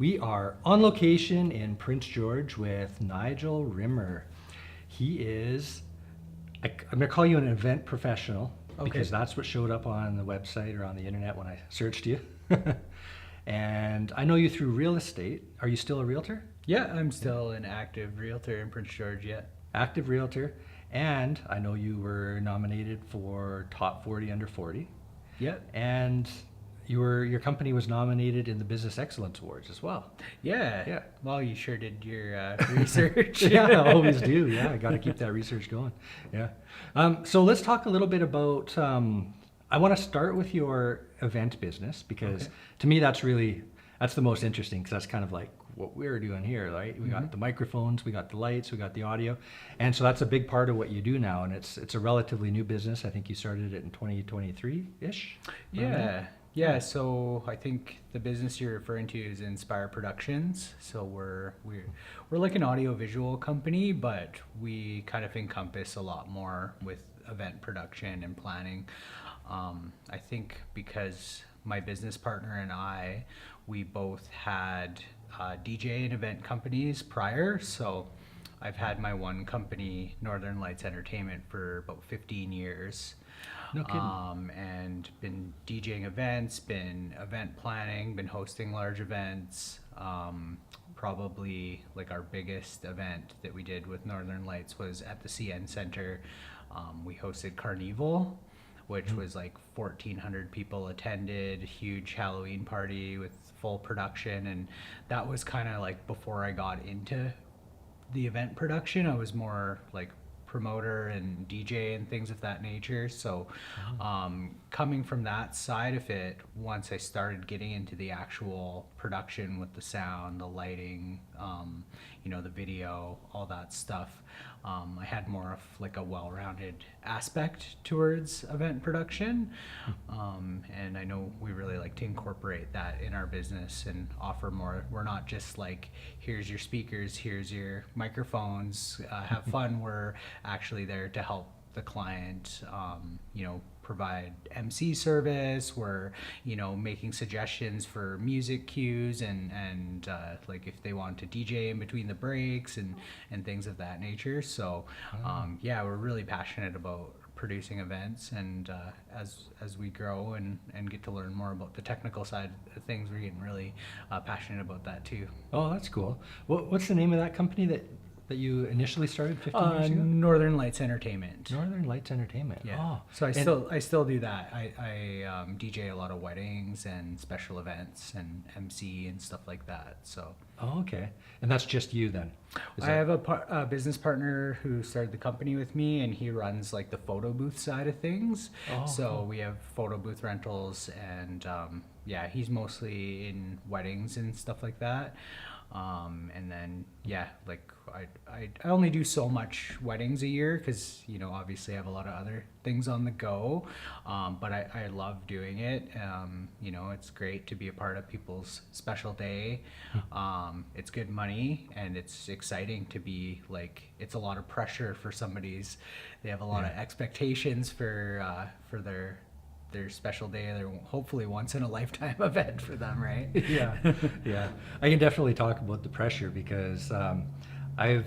We are on location in Prince George with Nigel Rimmer. He is, I'm going to call you an event professional because that's what showed up on the website or on the internet when I searched you. And I know you through real estate. Are you still a realtor? Yeah, I'm still an active realtor in Prince George, yeah. Active realtor. And I know you were nominated for Top 40 Under 40. Yeah. And your company was nominated in the Business Excellence Awards as well. Yeah. Yeah. Well, you sure did your research. Yeah, I always do. Yeah, I got to keep that research going. Yeah. So let's talk a little bit about. I want to start with your event business because to me that's the most interesting because that's kind of like what we're doing here, right? We got the microphones, we got the lights, we got the audio, and so that's a big part of what you do now. And it's a relatively new business. I think you started it in 2023-ish. Yeah. Yeah, so I think the business you're referring to is Inspire Productions. So we're like an audio visual company, but we kind of encompass a lot more with event production and planning. I think because my business partner and we both had DJ and event companies prior. So I've had my one company, Northern Lights Entertainment, for about 15 years. No kidding. And been DJing events, been event planning, been hosting large events. Probably like our biggest event that we did with Northern Lights was at the CN Center. We hosted Carnival, which was like 1,400 people attended, huge Halloween party with full production. And that was kind of like before I got into the event production. I was more like promoter and DJ and things of that nature. So coming from that side of it, once I started getting into the actual production with the sound, the lighting, the video, all that stuff, I had more of like a well-rounded aspect towards event production. And I know we really like to incorporate that in our business and offer more. We're not just like, here's your speakers, here's your microphones, have fun. We're actually there to help the client, provide MC service. We're, making suggestions for music cues and like if they want to DJ in between the breaks and things of that nature. So, we're really passionate about producing events, and as we grow and get to learn more about the technical side of things, we're getting really passionate about that too. Oh, that's cool. What's the name of that company that you initially started 15 years ago? Northern Lights Entertainment. Northern Lights Entertainment. Yeah. Oh, so I still do that. I DJ a lot of weddings and special events and MC and stuff like that. So. Oh, okay. And that's just you then? I have a business partner who started the company with me, and he runs like the photo booth side of things. Oh, so cool. we have photo booth rentals, and he's mostly in weddings and stuff like that. And then like I only do so much weddings a year because obviously I have a lot of other things on the go, but I love doing it. It's great to be a part of people's special day. It's good money, and it's exciting to be like, it's a lot of pressure for they have a lot of expectations for their special day, their hopefully once in a lifetime event for them, right? Yeah. I can definitely talk about the pressure because I've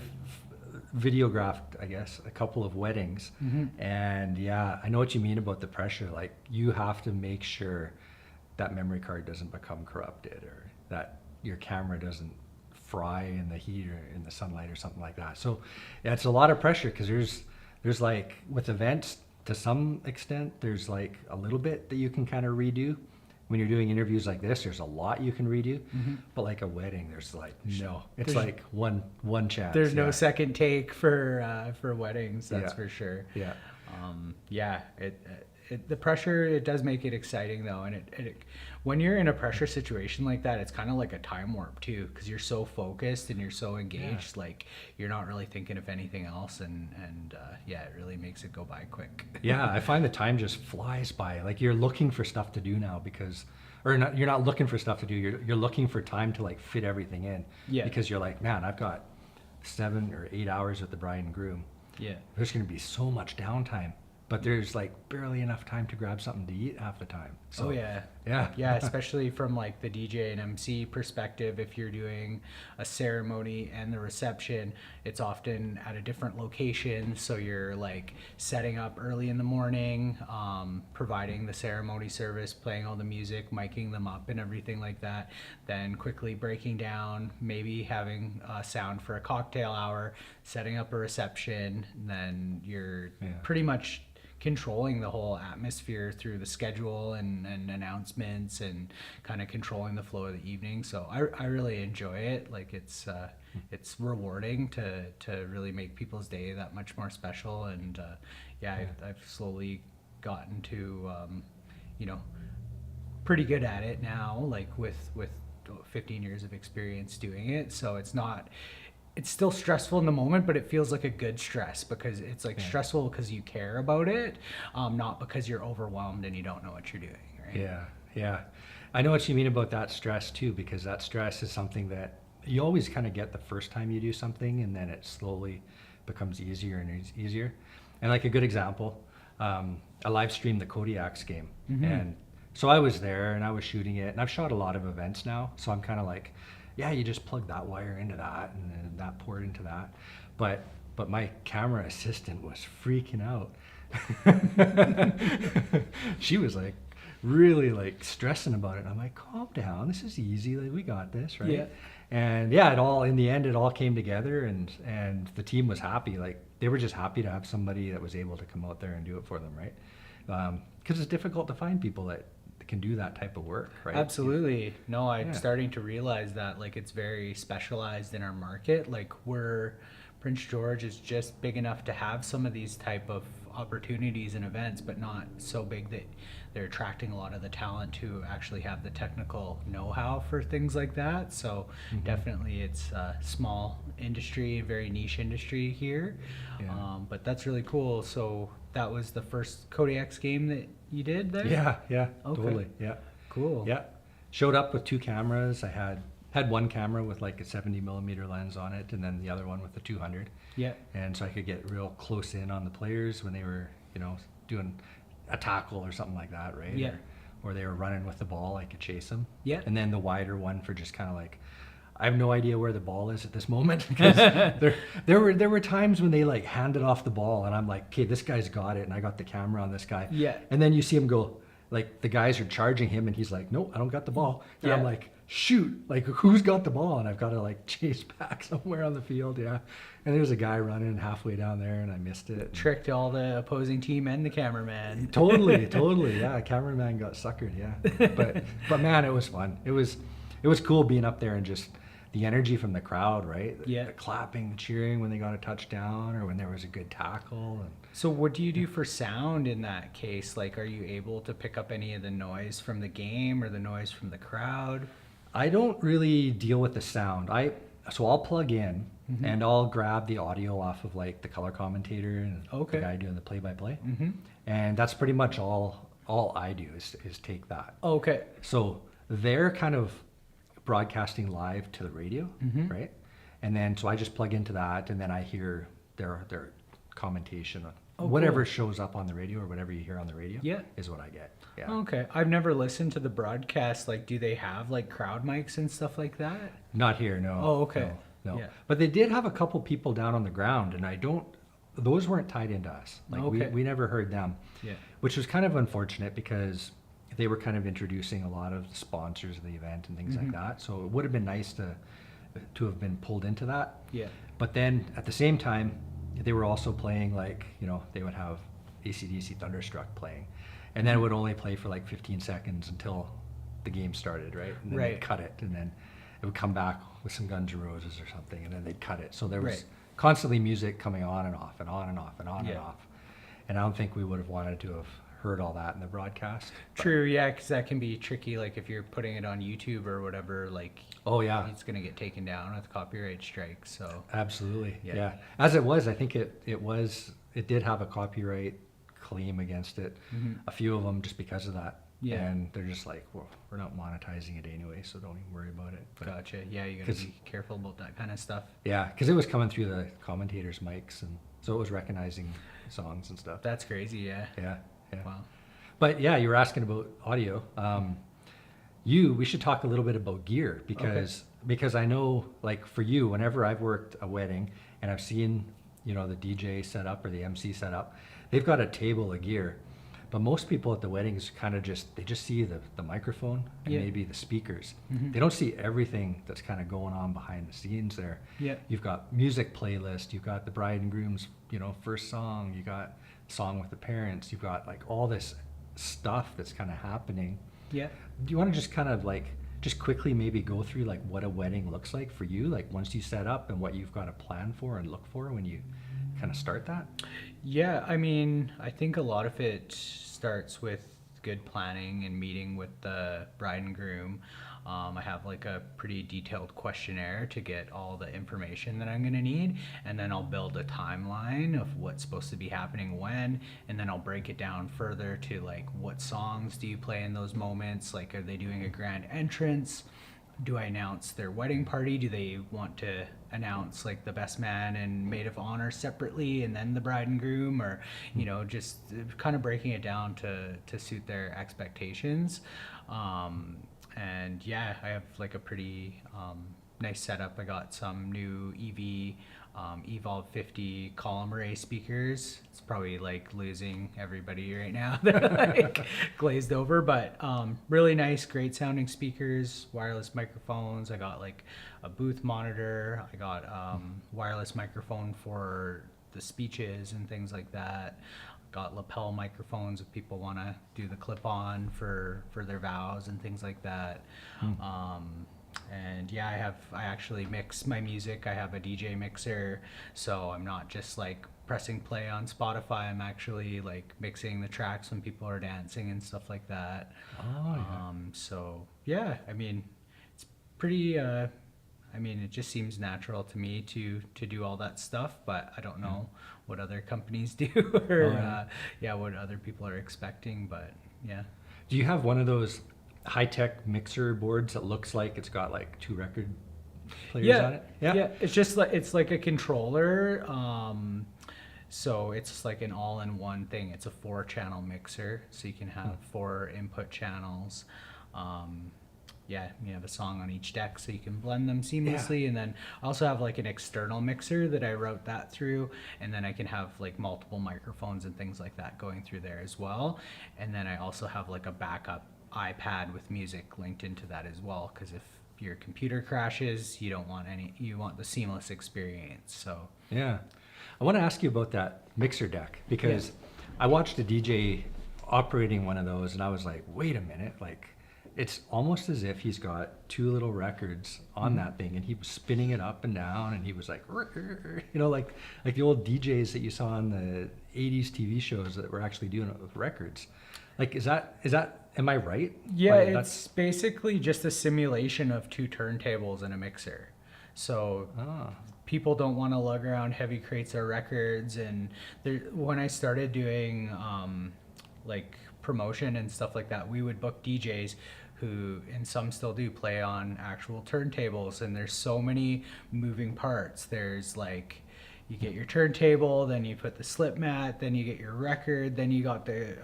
videographed, I guess, a couple of weddings, and I know what you mean about the pressure. Like, you have to make sure that memory card doesn't become corrupted, or that your camera doesn't fry in the heat or in the sunlight or something like that. So it's a lot of pressure because there's like, with events, to some extent, there's like a little bit that you can kind of redo. When you're doing interviews like this, there's a lot you can redo. But like a wedding, there's like it's like one chance. There's no second take for weddings. That's for sure. Yeah. The pressure, it does make it exciting though, and it when you're in a pressure situation like that, it's kind of like a time warp too, because you're so focused and you're so engaged, like you're not really thinking of anything else, and it really makes it go by quick. Yeah, I find the time just flies by. Like, you're looking for stuff to do now you're not looking for stuff to do. You're looking for time to like fit everything in. Yeah. Because you're like, man, I've got 7 or 8 hours with the bride and groom. Yeah. There's going to be so much downtime. but there's like barely enough time to grab something to eat half the time. So, Oh yeah. yeah. Yeah, especially from like the DJ and MC perspective, if you're doing a ceremony and the reception, it's often at a different location. So you're like setting up early in the morning, providing the ceremony service, playing all the music, miking them up and everything like that. Then quickly breaking down, maybe having sound for a cocktail hour, setting up a reception. And then you're pretty much controlling the whole atmosphere through the schedule and announcements and kind of controlling the flow of the evening. So I really enjoy it. Like it's rewarding to really make people's day that much more special. And I've slowly gotten to pretty good at it now, like with 15 years of experience doing it. So it's still stressful in the moment, but it feels like a good stress because it's like stressful because you care about it, not because you're overwhelmed and you don't know what you're doing, right? Yeah. I know what you mean about that stress too, because that stress is something that you always kind of get the first time you do something, and then it slowly becomes easier and easier. And like a good example, I live streamed the Kodiak's game. And so I was there and I was shooting it, and I've shot a lot of events now. So I'm kind of like, yeah, you just plug that wire into that and then that port into that. But my camera assistant was freaking out. She was like really like stressing about it. I'm like, calm down, this is easy, like we got this, right? Yeah. And in the end it all came together, and the team was happy. Like they were just happy to have somebody that was able to come out there and do it for them, right? Because it's difficult to find people that can do that type of work, right? Absolutely. No, I'm starting to realize that like it's very specialized in our market. Like Prince George is just big enough to have some of these type of opportunities and events, but not so big that they're attracting a lot of the talent who actually have the technical know-how for things like that. So definitely it's a small industry, very niche industry here. But that's really cool. So that was the first Kodiak's game that you did there? Yeah, Okay. totally. Yeah. Cool. Yeah. Showed up with 2 cameras. I had one camera with like a 70 millimeter lens on it, and then the other one with the 200. Yeah. And so I could get real close in on the players when they were, doing a tackle or something like that, right? Yeah. Or they were running with the ball, I could chase them. Yeah. And then the wider one for just kind of like, I have no idea where the ball is at this moment, because there were times when they like handed off the ball and I'm like, okay, this guy's got it, and I got the camera on this guy. Yeah. And then you see him go, like the guys are charging him and he's like, nope, I don't got the ball. And I'm like, shoot, like who's got the ball? And I've got to like chase back somewhere on the field. Yeah. And there's a guy running halfway down there and I missed it. Tricked all the opposing team and the cameraman. Totally. Yeah. Cameraman got suckered. Yeah. But man, it was fun. It was cool being up there and just the energy from the crowd, right? Yeah. The clapping, the cheering when they got a touchdown or when there was a good tackle. And So what do you do for sound in that case? Like, are you able to pick up any of the noise from the game or the noise from the crowd? I don't really deal with the sound. So I'll plug in and I'll grab the audio off of like the color commentator and the guy doing the play-by-play. And that's pretty much all I do is take that. Okay. So they're kind of broadcasting live to the radio, right? And then so I just plug into that, and then I hear their commentation on whatever shows up on the radio, or whatever you hear on the radio is what I get. Yeah. Okay. I've never listened to the broadcast. Like, do they have like crowd mics and stuff like that? Not here, no. Oh, okay. No. Yeah. But they did have a couple people down on the ground, and those weren't tied into us. Like we never heard them. Yeah. Which was kind of unfortunate, because they were kind of introducing a lot of the sponsors of the event and things like that. So it would have been nice to have been pulled into that. Yeah. But then at the same time, they were also playing like, they would have AC/DC Thunderstruck playing. And then it would only play for like 15 seconds until the game started, right? And then they'd cut it, and then it would come back with some Guns N' Roses or something, and then they'd cut it. So there was constantly music coming on and off and on and off and on and off. And I don't think we would have wanted to have heard all that in the broadcast. True, yeah, because that can be tricky. Like if you're putting it on YouTube or whatever, like it's gonna get taken down with copyright strikes. So absolutely, yeah. As it was, I think it did have a copyright claim against it. A few of them just because of that. Yeah. And they're just like, well, we're not monetizing it anyway, so don't even worry about it. But gotcha. Yeah, you gotta be careful about that kind of stuff. Yeah, because it was coming through the commentators' mics, and So it was recognizing songs and stuff. That's crazy. Yeah. Yeah, yeah. Wow. But yeah, you were asking about audio. We should talk a little bit about gear because I know, like for you, whenever I've worked a wedding and I've seen, the DJ setup or the MC setup, they've got a table of gear. But most people at the weddings kind of just see the microphone and Yeah. maybe the speakers. Mhm. They don't see everything that's kind of going on behind the scenes there. Yeah. You've got music playlist, you've got the bride and groom's, first song, you got song with the parents, you've got like all this stuff that's kind of happening. Yeah. Do you want to just kind of like just quickly maybe go through like what a wedding looks like for you, like once you set up and what you've got to plan for and look for when you kind of start that? Yeah, I mean, I think a lot of it starts with good planning and meeting with the bride and groom. I have like a pretty detailed questionnaire to get all the information that I'm going to need, and then I'll build a timeline of what's supposed to be happening when, and then I'll break it down further to like what songs do you play in those moments? Like, are they doing a grand entrance? Do I announce their wedding party? Do they want to announce like the best man and maid of honor separately and then the bride and groom, or just kind of breaking it down to suit their expectations. And yeah, I have like a pretty nice setup. I got some new Evolve 50 column array speakers. It's probably like losing everybody right now. They're like glazed over, but really nice, great sounding speakers, wireless microphones. I got like a booth monitor. I got wireless microphone for the speeches and things like that. Got lapel microphones if people want to do the clip-on for their vows and things like that. And yeah, I actually mix my music. I have a DJ mixer, so I'm not just like pressing play on Spotify. I'm actually like mixing the tracks when people are dancing and stuff like that. Oh, yeah. So yeah, I mean, it's pretty. It just seems natural to me to do all that stuff, but I don't know what other companies do or what other people are expecting. But yeah. Do you have one of those high-tech mixer boards that looks like it's got like 2 record players on it? Yeah. It's just like it's like a controller. So it's like an all-in-one thing. It's a 4-channel mixer, so you can have 4 input channels. You have a song on each deck, so you can blend them seamlessly. Yeah. And then I also have like an external mixer that I route that through, and then I can have like multiple microphones and things like that going through there as well. And then I also have like a backup iPad with music linked into that as well, because if your computer crashes, you want the seamless experience. So yeah, I want to ask you about that mixer deck, because I watched a DJ operating one of those and I was like, wait a minute, like it's almost as if he's got 2 little records on that thing, and he was spinning it up and down, and he was like, like the old DJs that you saw on the 80s TV shows that were actually doing it with records. Like, is that, am I right? Yeah, Like, it's basically just a simulation of 2 turntables and a mixer. So people don't want to lug around heavy crates of records. And when I started doing like promotion and stuff like that, we would book DJs who, and some still do, play on actual turntables. And there's so many moving parts. There's like, you get your turntable, then you put the slip mat, then you get your record, then you got the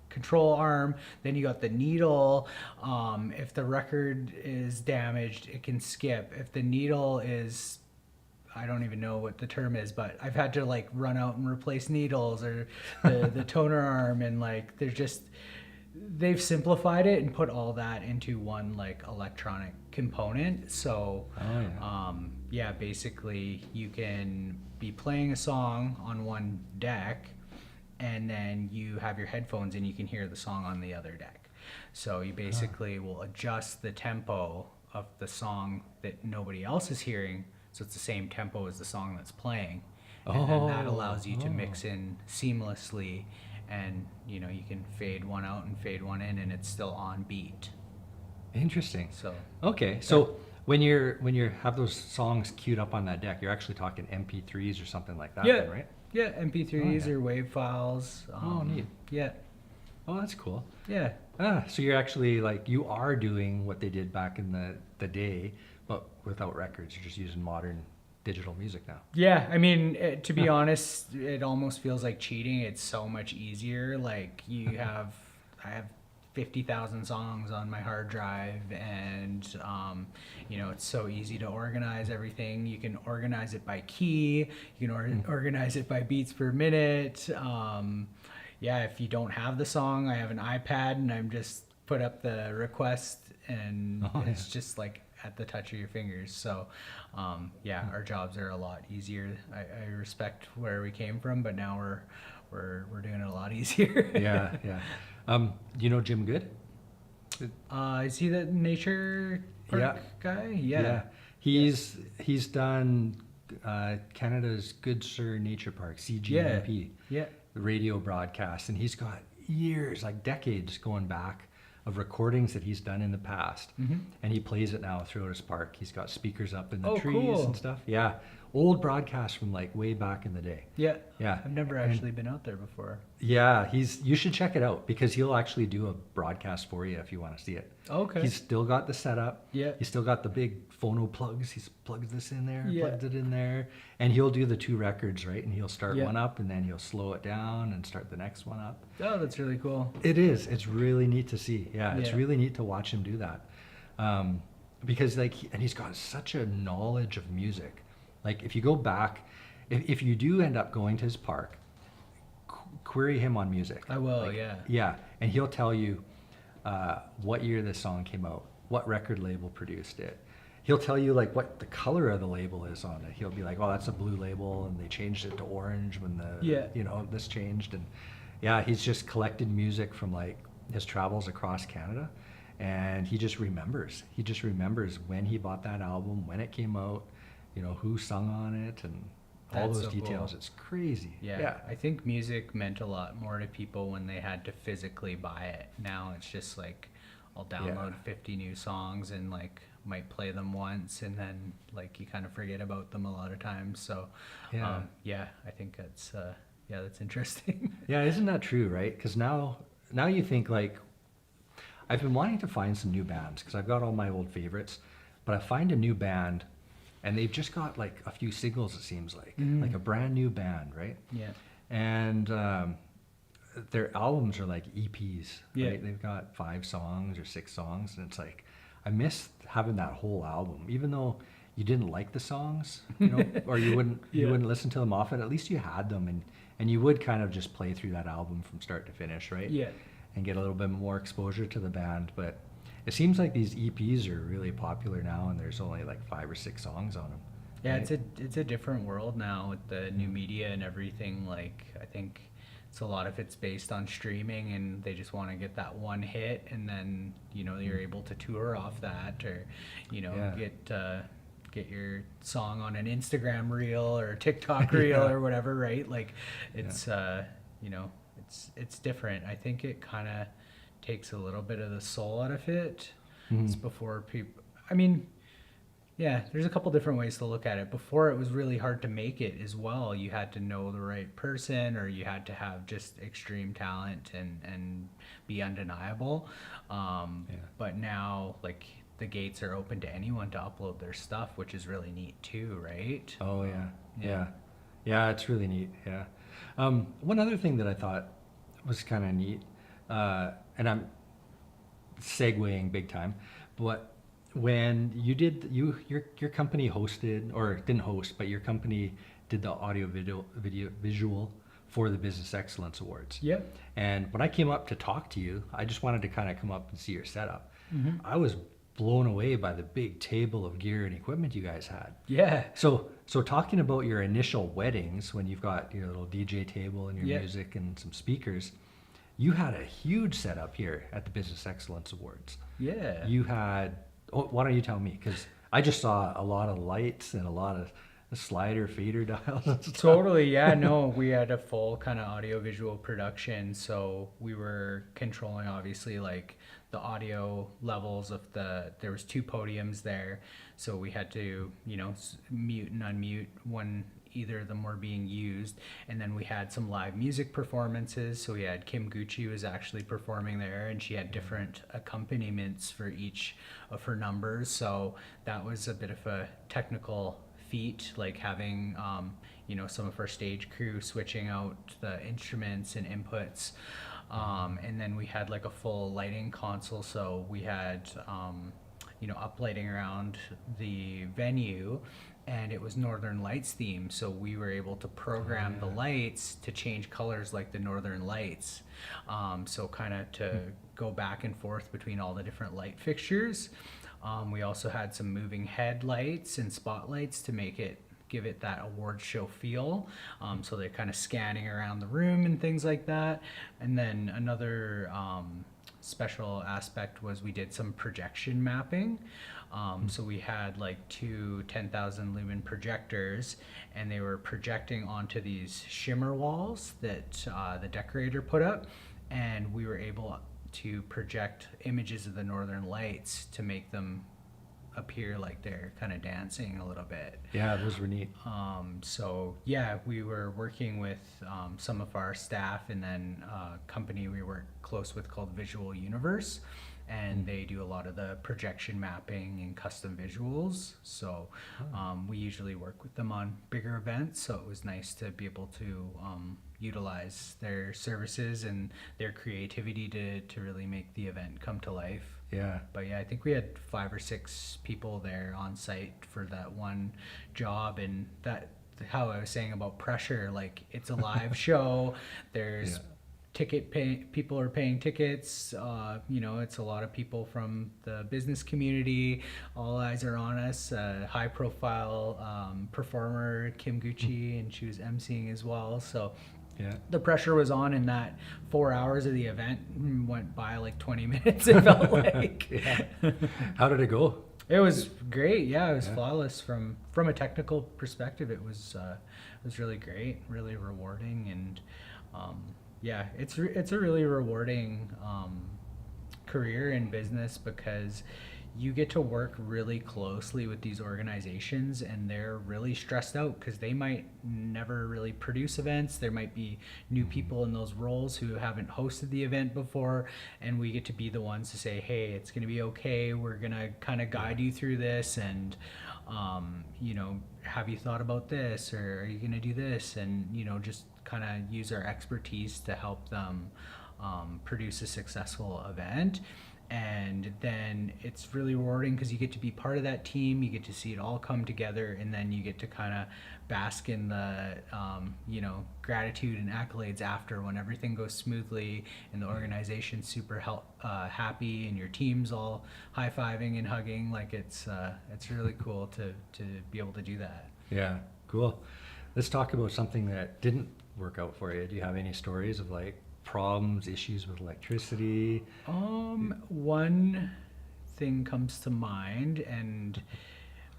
control arm, then you got the needle. If the record is damaged, it can skip. If the needle is, I don't even know what the term is, but I've had to like run out and replace needles, or the toner arm, and like they've simplified it and put all that into one like electronic component. So basically you can be playing a song on one deck, and then you have your headphones and you can hear the song on the other deck. So you basically will adjust the tempo of the song that nobody else is hearing, so it's the same tempo as the song that's playing. And then that allows you to mix in seamlessly, and you can fade one out and fade one in, and it's still on beat. Interesting. So okay, so when you have those songs queued up on that deck, you're actually talking MP3s or something like that, then, right? Yeah, MP3s or WAV files. Neat. Yeah. Oh, that's cool. Yeah. So you're actually like, you are doing what they did back in the day, but without records. You're just using modern digital music now. Yeah, I mean, to be honest, it almost feels like cheating. It's so much easier. Like I have 50,000 songs on my hard drive, and it's so easy to organize everything. You can organize it by key. You can organize it by beats per minute. Yeah, if you don't have the song, I have an iPad, and I'm just put up the request, and it's just like at the touch of your fingers. So our jobs are a lot easier. I respect where we came from, but now we're doing it a lot easier. Yeah, yeah. Do you know Jim Good? Is he the nature park guy? Yeah. He's done Canada's Good Sir Nature Park, CGNP, Yeah. the radio broadcast, and he's got years, like decades going back of recordings that he's done in the past, and he plays it now throughout his park. He's got speakers up in the trees and stuff. Yeah, old broadcasts from like way back in the day. Yeah. Yeah. I've never actually been out there before. Yeah, you should check it out because he'll actually do a broadcast for you if you want to see it. Okay. He's still got the setup. Yeah. He's still got the big phono plugs. He's plugged this in there, Yeah. plugged it in there, and he'll do the 2 records, right? And he'll start Yeah. one up and then he'll slow it down and start the next one up. Oh, that's really cool. It is. It's really neat to see. Yeah, it's Yeah. really neat to watch him do that. Because and he's got such a knowledge of music. Like if you go back, if you do end up going to his park, query him on music. I will, Like, yeah. Yeah, and he'll tell you what year this song came out, what record label produced it. He'll tell you like what the color of the label is on it. He'll be like, "Oh, that's a blue label, and they changed it to orange when this changed." And yeah, he's just collected music from like his travels across Canada, and he just remembers. He just remembers when he bought that album, when it came out, who sung on it, and all That's those so details. cool. It's crazy. Yeah, I think music meant a lot more to people when they had to physically buy it. Now it's just like I'll download 50 new songs and like might play them once, and then like you kind of forget about them a lot of times. So I think that's interesting. Yeah, isn't that true, right? Because now you think like, I've been wanting to find some new bands because I've got all my old favorites, but I find a new band and they've just got like a few singles, it seems like a brand new band, right? Yeah. And their albums are like EPs, Yeah. right? They've got 5 songs or 6 songs, and it's like, I miss having that whole album, even though you didn't like the songs, or you wouldn't listen to them often. At least you had them, and you would kind of just play through that album from start to finish, right? Yeah. And get a little bit more exposure to the band. But it seems like these EPs are really popular now, and there's only like 5 or 6 songs on them. Yeah, right? it's a different world now with the new media and everything. Like I think it's a lot of it's based on streaming, and they just want to get that one hit, and then you're able to tour off that, or get your song on an Instagram reel or TikTok reel or whatever, right? Like it's it's different. I think it kind of takes a little bit of the soul out of it. It's before people. I mean. Yeah, there's a couple different ways to look at it. Before, it was really hard to make it as well. You had to know the right person, or you had to have just extreme talent and be undeniable. But now, like, the gates are open to anyone to upload their stuff, which is really neat too, right? Oh, yeah, it's really neat, yeah. One other thing that I thought was kind of neat, and I'm segueing big time, but when you did your company hosted, or didn't host, but your company did the audio visual for the Business Excellence Awards. Yeah. And when I came up to talk to you, I just wanted to kind of come up and see your setup. I was blown away by the big table of gear and equipment you guys had. Yeah. So talking about your initial weddings, when you've got your little DJ table and your music and some speakers, you had a huge setup here at the Business Excellence Awards. Yeah. You had, why don't you tell me? Because I just saw a lot of lights and a lot of slider fader dials and stuff. Totally, yeah. No, we had a full kind of audio-visual production, so we were controlling obviously like the audio levels of there was 2 podiums there, so we had to mute and unmute when either of them were being used. And then we had some live music performances, so we had Kim Gucci was actually performing there, and she had different accompaniments for each of her numbers, so that was a bit of a technical feat, like having, some of our stage crew switching out the instruments and inputs. And then we had like a full lighting console. So we had, uplighting around the venue, and it was Northern Lights themed. So we were able to program the lights to change colors like the Northern Lights. So kind of to go back and forth between all the different light fixtures. We also had some moving headlights and spotlights to give it that award show feel. So they're kind of scanning around the room and things like that. And then another special aspect was we did some projection mapping. So we had like two 10,000 lumen projectors, and they were projecting onto these shimmer walls that the decorator put up, and we were able to project images of the Northern Lights to make them appear like they're kind of dancing a little bit. Yeah, those were neat. So yeah, we were working with some of our staff, and then a company we work close with called Visual Universe, and they do a lot of the projection mapping and custom visuals. So we usually work with them on bigger events, so it was nice to be able to utilize their services and their creativity to really make the event come to life. Yeah. But yeah, I think we had 5 or 6 people there on site for that one job, and that, how I was saying about pressure, like it's a live show. There's people are paying tickets. It's a lot of people from the business community. All eyes are on us. High profile performer Kim Gucci, and she was emceeing as well. So Yeah. the pressure was on, and that 4 hours of the event went by like 20 minutes, it felt like. Yeah. How did it go? It was great. Yeah, it was flawless from a technical perspective. It was really great, really rewarding, and it's a really rewarding career in business, because you get to work really closely with these organizations, and they're really stressed out because they might never really produce events. There might be new people in those roles who haven't hosted the event before, and we get to be the ones to say, hey, it's going to be okay. We're going to kind of guide you through this, and have you thought about this, or are you going to do this? And just kind of use our expertise to help them produce a successful event. And then it's really rewarding because you get to be part of that team. You get to see it all come together, and then you get to kind of bask in the gratitude and accolades after, when everything goes smoothly and the organization's super happy, and your team's all high-fiving and hugging. Like it's really cool to be able to do that. Yeah, cool. Let's talk about something that didn't work out for you. Do you have any stories of like problems, issues with electricity? One thing comes to mind, and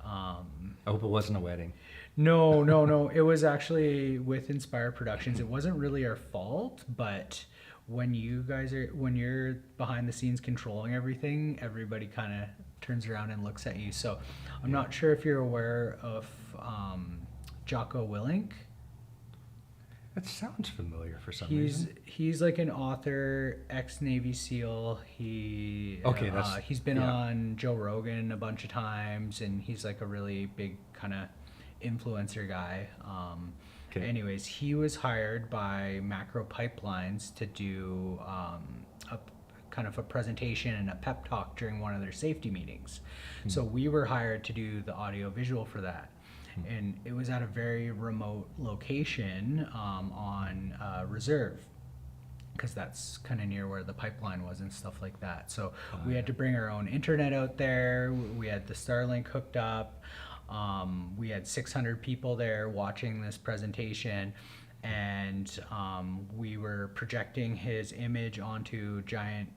I hope it wasn't a wedding. No. It was actually with Inspire Productions. It wasn't really our fault, but when you're behind the scenes controlling everything, everybody kind of turns around and looks at you. So I'm not sure if you're aware of Jocko Willink. That sounds familiar for some reason. He's like an author, ex-Navy SEAL. He's been on Joe Rogan a bunch of times, and he's like a really big kind of influencer guy. Anyways, he was hired by Macro Pipelines to do a kind of a presentation and a pep talk during one of their safety meetings. So we were hired to do the audio visual for that. And it was at a very remote location on Reserve, because that's kind of near where the pipeline was and stuff like that. So we had to bring our own internet out there. We had the Starlink hooked up. We had 600 people there watching this presentation, and we were projecting his image onto a giant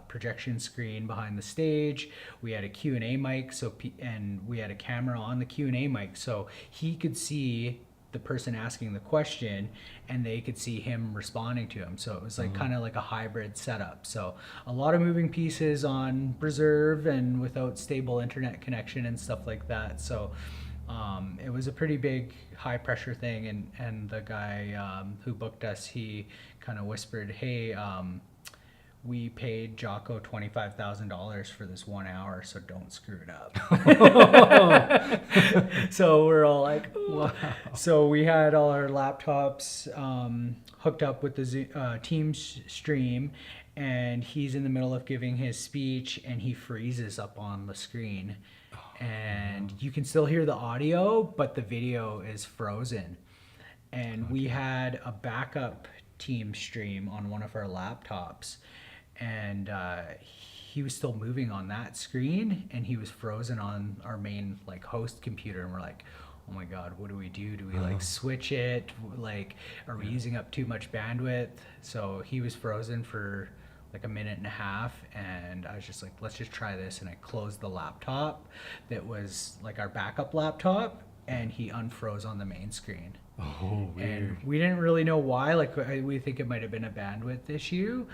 projection screen behind the stage. We had a Q&A mic, and we had a camera on the Q&A mic, so he could see the person asking the question, and they could see him responding to him. So it was like kind of like a hybrid setup. So a lot of moving pieces on Reserve and without stable internet connection and stuff like that. So it was a pretty big high pressure thing, and the guy who booked us, he kind of whispered, hey, we paid Jocko $25,000 for this 1 hour, so don't screw it up. So we're all like, ooh. Wow. So we had all our laptops hooked up with the Teams stream, and he's in the middle of giving his speech, and he freezes up on the screen, and you can still hear the audio, but the video is frozen. And we had a backup team stream on one of our laptops, and he was still moving on that screen, and he was frozen on our main like host computer, and we're like, oh my god, what do we do? Do we like switch it? Like, are we using up too much bandwidth? So he was frozen for like a minute and a half, and I was just like, let's just try this. And I closed the laptop that was like our backup laptop, and he unfroze on the main screen. Oh, weird. And we didn't really know why. Like, we think it might have been a bandwidth issue.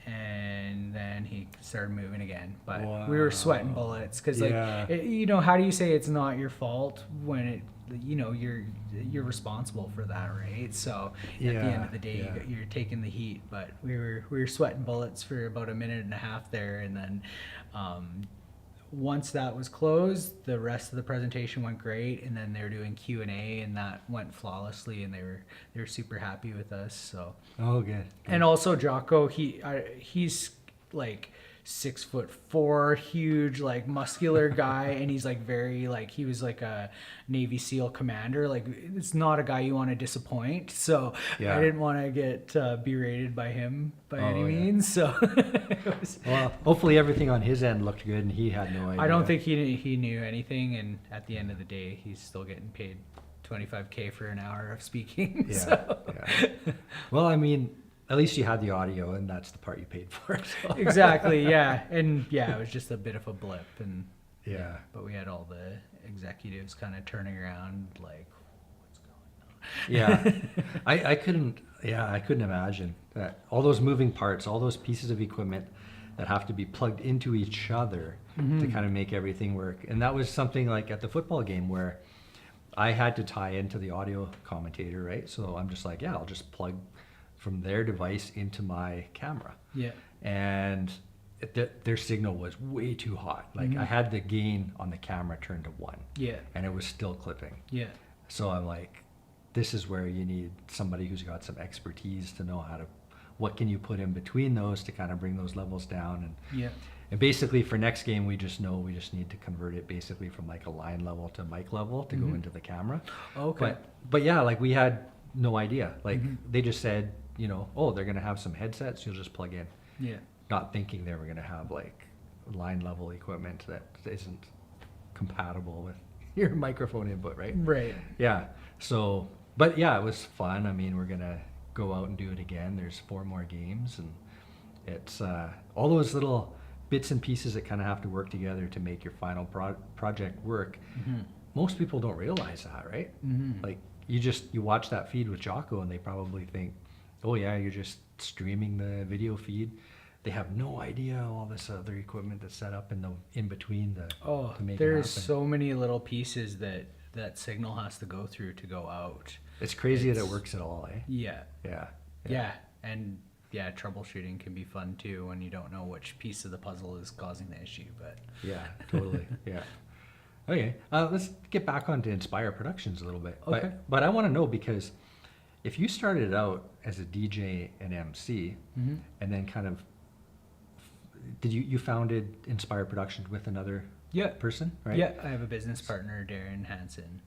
And then he started moving again, but we were sweating bullets because, like, you know, how do you say it's not your fault when it, you know, you're responsible for that, right? So at the end of the day, you're taking the heat. But we were sweating bullets for about a minute and a half there, and then once that was closed, the rest of the presentation went great, and then they were doing Q&A, and that went flawlessly, and they were super happy with us. So Good. and also Jocko, he's like 6'4", huge, like muscular guy, and he's like very like, he was like a Navy SEAL commander. Like, it's not a guy you want to disappoint. So I didn't want to get berated by him by any means. So well, hopefully everything on his end looked good, and he had no idea. I don't think he knew anything, and at the end of the day, he's still getting paid $25K for an hour of speaking. Well, I mean, at least you had the audio, and that's the part you paid for. So. Exactly, yeah. And it was just a bit of a blip, and but we had all the executives kind of turning around like, what's going on? I couldn't imagine that, all those moving parts, all those pieces of equipment that have to be plugged into each other to kind of make everything work. And that was something like at the football game where I had to tie into the audio commentator, right? So I'm just like, I'll just plug from their device into my camera. And their signal was way too hot. Like, I had the gain on the camera turned to 1. And it was still clipping. So I'm like, this is where you need somebody who's got some expertise to know what can you put in between those to kind of bring those levels down. And basically for next game, we just need to convert it basically from like a line level to mic level to go into the camera. But yeah, like, we had no idea. Like, they just said, you know, they're going to have some headsets you'll just plug in. Not thinking they were going to have like line level equipment that isn't compatible with your microphone input, right? So, but it was fun. I mean, we're going to go out and do it again. There's 4 more games, and it's all those little bits and pieces that kind of have to work together to make your final project work. Most people don't realize that, right? Like, you watch that feed with Jocko, and they probably think, oh yeah, you're just streaming the video feed. They have no idea all this other equipment that's set up in between to make there's it happen. So many little pieces that signal has to go through to go out. It's crazy that it works at all, eh? And troubleshooting can be fun too when you don't know which piece of the puzzle is causing the issue. But totally. Okay, let's get back onto Inspire Productions a little bit. Okay. But I want to know, because if you started out as a DJ and MC, and then kind of, did you founded Inspire Productions with another person, right? Yeah, I have a business partner, Darren Hansen.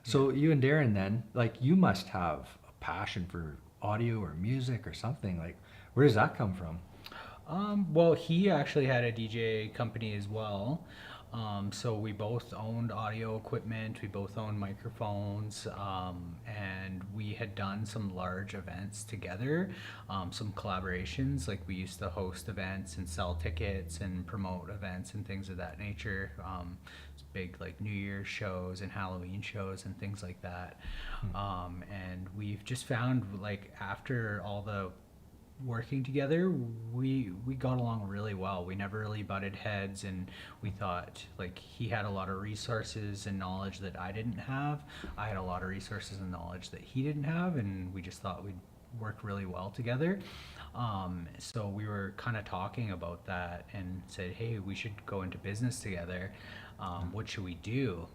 So you and Darren then, like, you must have a passion for audio or music or something. Like, where does that come from? Well, he actually had a DJ company as well. So we both owned audio equipment, we both owned microphones, and we had done some large events together, some collaborations. Like, we used to host events and sell tickets and promote events and things of that nature. Big like New Year's shows and Halloween shows and things like that. And we've just found, like, after all the working together, we got along really well. We never really butted heads, and we thought, like, he had a lot of resources and knowledge that I didn't have. I had a lot of resources and knowledge that he didn't have, and we just thought we'd work really well together. So we were kind of talking about that and said, hey, we should go into business together. What should we do?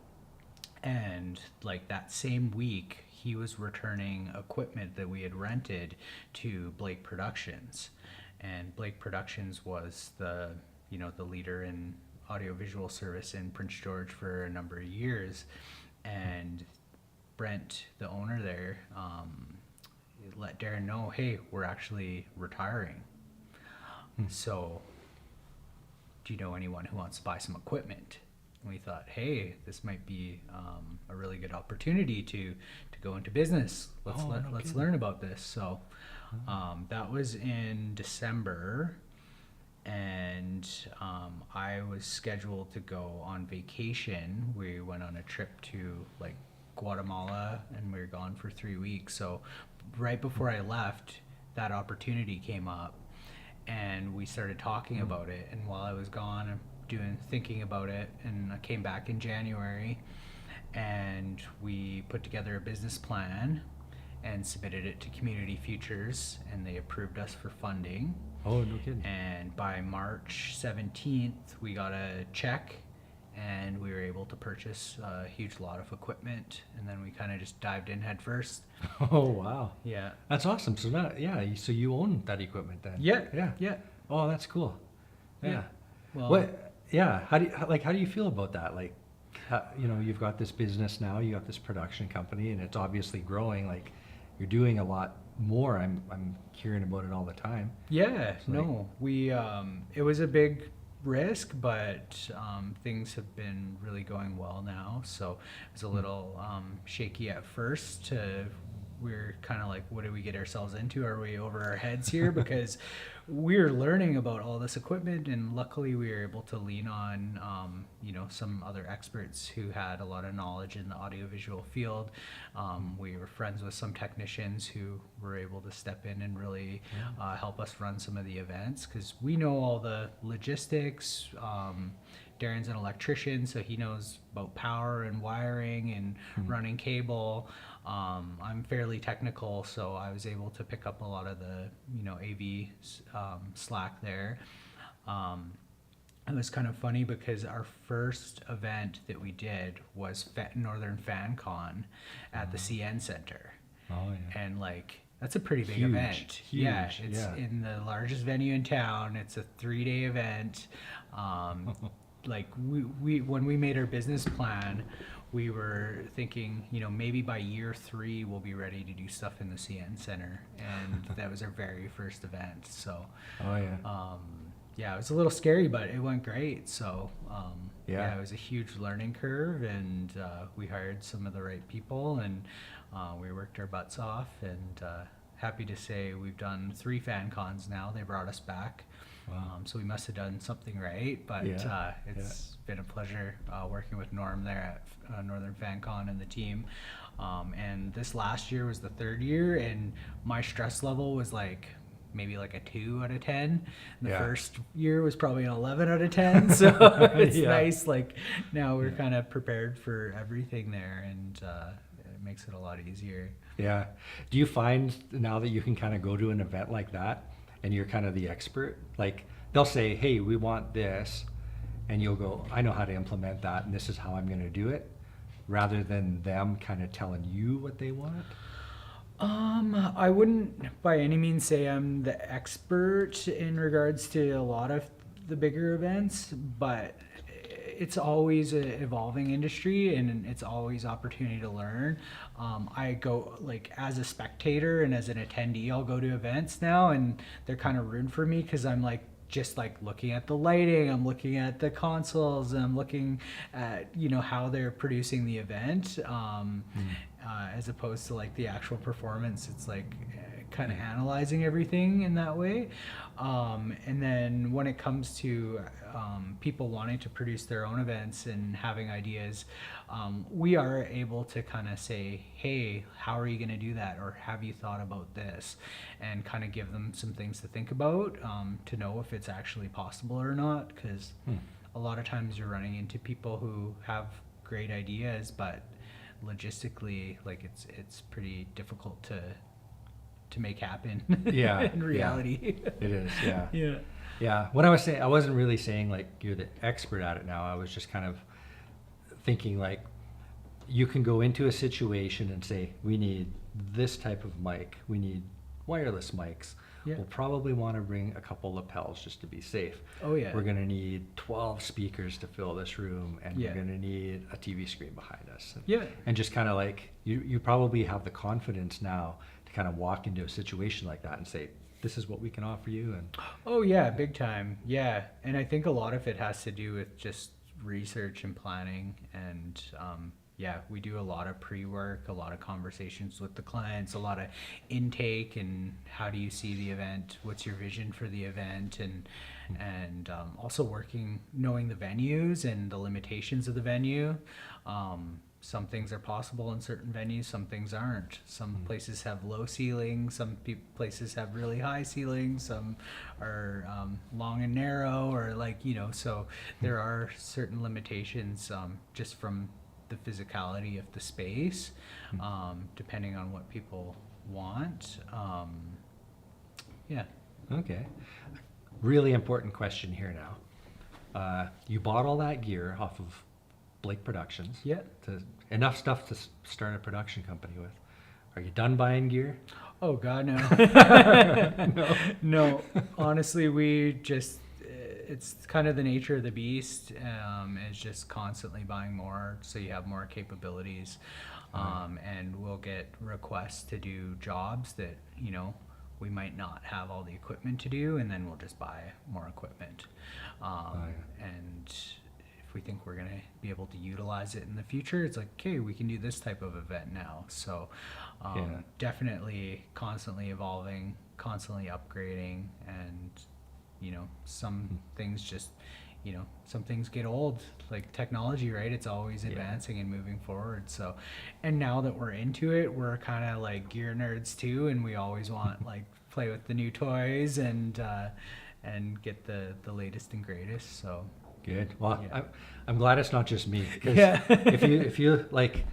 And like that same week, he was returning equipment that we had rented to Blake Productions. And Blake Productions was the, the leader in audiovisual service in Prince George for a number of years. And Brent, the owner there, let Darren know, hey, we're actually retiring. So, do you know anyone who wants to buy some equipment? And we thought, hey, this might be a really good opportunity to go into business. Let's learn about this. So, that was in December, and I was scheduled to go on vacation. We went on a trip to like Guatemala, and we were gone for 3 weeks. So, right before I left, that opportunity came up, and we started talking about it. And while I was gone, I'm thinking about it, and I came back in January, and we put together a business plan and submitted it to Community Futures, and they approved us for funding. Oh, no kidding. And by March 17th, we got a check, and we were able to purchase a huge lot of equipment, and then we kind of just dived in head first. Oh, wow. Yeah. That's awesome. So now, so you own that equipment then? Yeah. Oh, that's cool. Yeah. Well, What? Yeah. How do you feel about that? Like, you've got this business now, you have this production company, and it's obviously growing. Like, you're doing a lot more. I'm hearing about it all the time. Yeah, So, no, we it was a big risk, but things have been really going well now. So it was a little shaky at first. We're kind of like, what did we get ourselves into? Are we over our heads here? Because we're learning about all this equipment, and luckily we were able to lean on some other experts who had a lot of knowledge in the audiovisual field. We were friends with some technicians who were able to step in and really help us run some of the events, because we know all the logistics. Darren's an electrician, so he knows about power and wiring and running cable. I'm fairly technical, so I was able to pick up a lot of the AV slack there. It was kind of funny because our first event that we did was Northern Fan Con at the CN Center. Oh, yeah. And like, that's a pretty big Huge, event. huge, Yeah, it's yeah. in the largest venue in town. It's a 3-day event. Like we when we made our business plan, we were thinking, maybe by year 3 we'll be ready to do stuff in the CN Center, and that was our very first event. So, Oh, yeah. yeah, it was a little scary, but it went great. So, Yeah. it was a huge learning curve, and we hired some of the right people, and we worked our butts off. And happy to say we've done 3 fan cons now. They brought us back. Wow. So we must have done something right, but Yeah, it's been a pleasure working with Norm there at Northern Fan Con and the team. And this last year was the 3rd year, and my stress level was like maybe like a 2 out of 10. The Yeah. first year was probably an 11 out of 10. So it's Yeah. nice. Like now we're kind of prepared for everything there, and it makes it a lot easier. Yeah. Do you find now that you can kind of go to an event like that and you're kind of the expert, like they'll say, hey, we want this, and you'll go, I know how to implement that, and this is how I'm going to do it, rather than them kind of telling you what they want? I wouldn't by any means say I'm the expert in regards to a lot of the bigger events, but it's always an evolving industry, and it's always opportunity to learn. I go like as a spectator and as an attendee, I'll go to events now, and they're kind of rude for me because I'm like just like looking at the lighting, I'm looking at the consoles, I'm looking at how they're producing the event, as opposed to like the actual performance. It's like kind of analyzing everything in that way. And then when it comes to people wanting to produce their own events and having ideas, we are able to kind of say, hey, how are you going to do that? Or have you thought about this? And kind of give them some things to think about, to know if it's actually possible or not. Because a lot of times you're running into people who have great ideas, but logistically, like it's pretty difficult to make happen. Yeah, in reality. It is, yeah. Yeah. Yeah. When I was saying, I wasn't really saying like you're the expert at it now. I was just kind of thinking like, you can go into a situation and say, we need this type of mic, we need wireless mics. Yeah. We'll probably want to bring a couple lapels just to be safe. Oh yeah. We're going to need 12 speakers to fill this room, and Yeah. we're going to need a TV screen behind us. And, Yeah. and just kind of like, you probably have the confidence now to kind of walk into a situation like that and say, this is what we can offer you. And Oh yeah, big time. Yeah, and I think a lot of it has to do with just research and planning, and yeah, we do a lot of pre-work, a lot of conversations with the clients, a lot of intake, and how do you see the event? What's your vision for the event? And also knowing the venues and the limitations of the venue. Some things are possible in certain venues, some things aren't. Some places have low ceilings, some places have really high ceilings, some are long and narrow, or like, so there are certain limitations just from the physicality of the space, depending on what people want. Yeah. okay. Really important question here now. You bought all that gear off of Blake Productions. Yeah. Enough stuff to start a production company with. Are you done buying gear? Oh God, no. No. No. Honestly, it's kind of the nature of the beast. It's just constantly buying more, so you have more capabilities. And we'll get requests to do jobs that, we might not have all the equipment to do, and then we'll just buy more equipment. And if we think we're going to be able to utilize it in the future, it's like, okay, we can do this type of event now. So definitely constantly evolving, constantly upgrading, and some things just some things get old, like technology, right? It's always advancing and moving forward. So, and now that we're into it, we're kind of like gear nerds too, and we always want like play with the new toys and get the latest and greatest. So Good. Well, I'm glad it's not just me. 'Cause Yeah. if you like,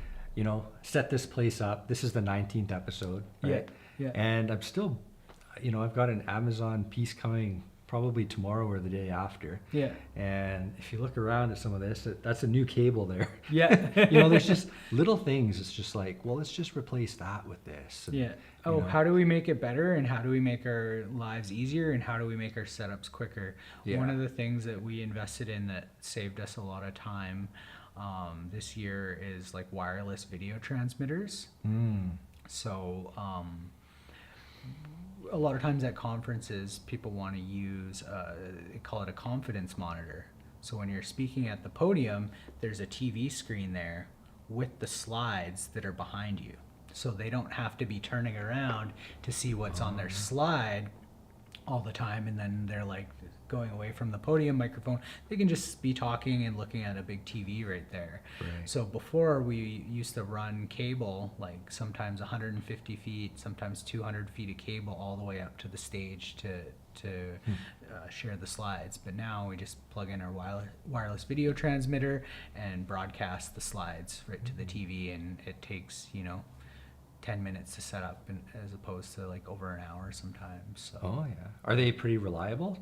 set this place up. This is the 19th episode, right? Yeah. And I'm still, I've got an Amazon piece coming probably tomorrow or the day after. Yeah. And if you look around at some of this, that's a new cable there. Yeah. There's just little things. It's just like, well, let's just replace that with this. And, Yeah. Oh, how do we make it better, and how do we make our lives easier, and how do we make our setups quicker? Yeah. One of the things that we invested in that saved us a lot of time this year is like wireless video transmitters. So a lot of times at conferences, people want to use, they call it a confidence monitor. So when you're speaking at the podium, there's a TV screen there with the slides that are behind you. So they don't have to be turning around to see what's on their slide all the time, and then they're like going away from the podium microphone. They can just be talking and looking at a big TV right there. Right. So before, we used to run cable, like sometimes 150 feet, sometimes 200 feet of cable all the way up to the stage to share the slides. But now we just plug in our wireless video transmitter and broadcast the slides right to the TV, and it takes 10 minutes to set up, as opposed to like over an hour sometimes. So. Oh yeah. Are they pretty reliable?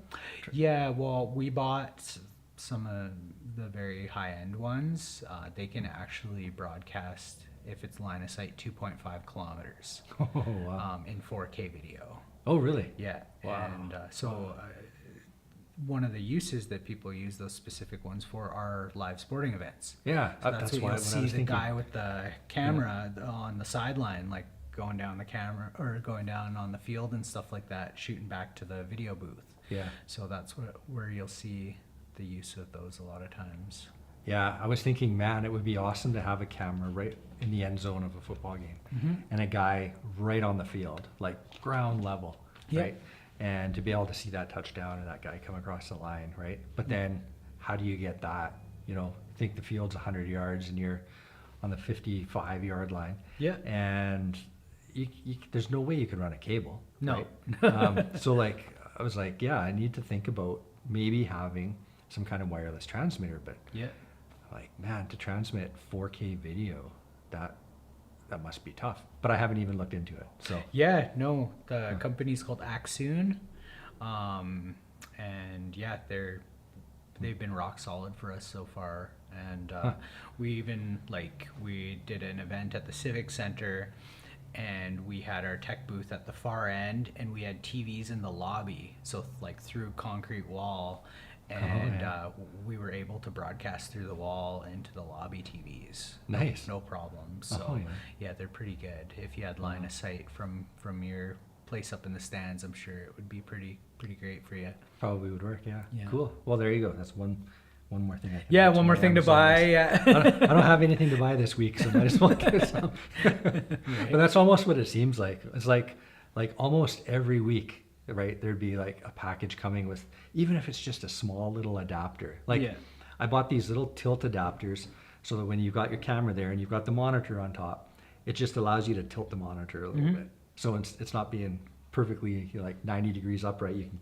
Yeah, well, we bought some of the very high-end ones. They can actually broadcast, if it's line of sight, 2.5 kilometers Oh wow. in 4K video. Oh really? Yeah. Wow. And one of the uses that people use those specific ones for are live sporting events. Yeah, So that's what why you'll when I see was the thinking. guy with the camera on the sideline, like going down the camera or going down on the field and stuff like that, shooting back to the video booth. Yeah. So that's where you'll see the use of those a lot of times. Yeah, I was thinking, man, it would be awesome to have a camera right in the end zone of a football game, and a guy right on the field, like ground level, Yeah. right? And to be able to see that touchdown and that guy come across the line, right? But then, how do you get that? Think the field's 100 yards and you're on the 55-yard line. Yeah. And there's no way you could run a cable. No. Right? So I was like, yeah, I need to think about maybe having some kind of wireless transmitter, but Yeah. like, man, to transmit 4K video, that must be tough. But I haven't even looked into it. So Yeah, no, the company's called Axoon. And yeah, they've been rock solid for us so far. And we did an event at the Civic Center, and we had our tech booth at the far end, and we had TVs in the lobby, so like through concrete wall, and we were able to broadcast through the wall into the lobby TVs. Nice. No problem. So yeah, they're pretty good. If you had line of sight from your place up in the stands, I'm sure it would be pretty great for you. Probably would work. Yeah. Cool. Well, there you go. That's one more thing. One more thing to buy. Yeah. I don't have anything to buy this week, so might as well get some. But that's almost what it seems like. It's like almost every week, right? There'd be like a package coming with, even if it's just a small little adapter. I bought these little tilt adapters so that when you've got your camera there and you've got the monitor on top, it just allows you to tilt the monitor a little bit. So it's not being perfectly 90 degrees upright. You can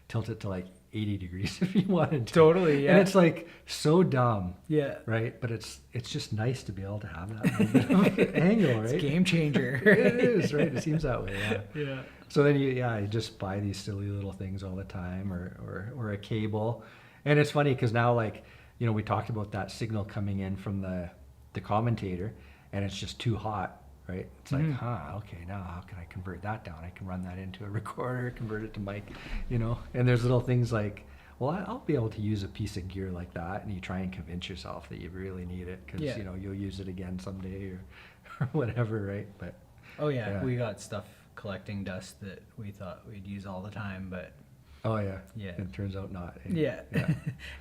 tilt it to like 80 degrees if you wanted to. Totally, yeah. And it's like so dumb. Yeah. Right? But it's just nice to be able to have that little bit of angle, right? It's a game changer. It is, right? It seems that way, yeah. Yeah. So then you just buy these silly little things all the time, or a cable. And it's funny because now, we talked about that signal coming in from the commentator, and it's just too hot. Right? It's like, okay, now how can I convert that down? I can run that into a recorder, convert it to mic, and there's little things like, well, I'll be able to use a piece of gear like that, and you try and convince yourself that you really need it because, you'll use it again someday or whatever, right? But we got stuff collecting dust that we thought we'd use all the time, but it turns out not. Yeah.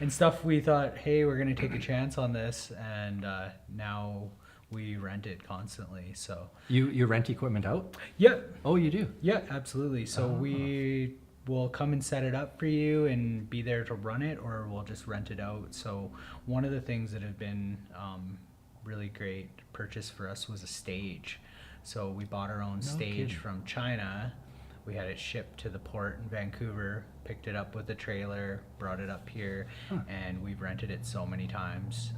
And stuff we thought, hey, we're going to take a chance on this, and now we rent it constantly. So you rent equipment out? Yeah. Oh, you do? Yeah, absolutely. So we will come and set it up for you and be there to run it, or we'll just rent it out. So one of the things that have been really great purchase for us was a stage. So we bought our own stage from China. We had it shipped to the port in Vancouver, picked it up with a trailer, brought it up here, and we've rented it so many times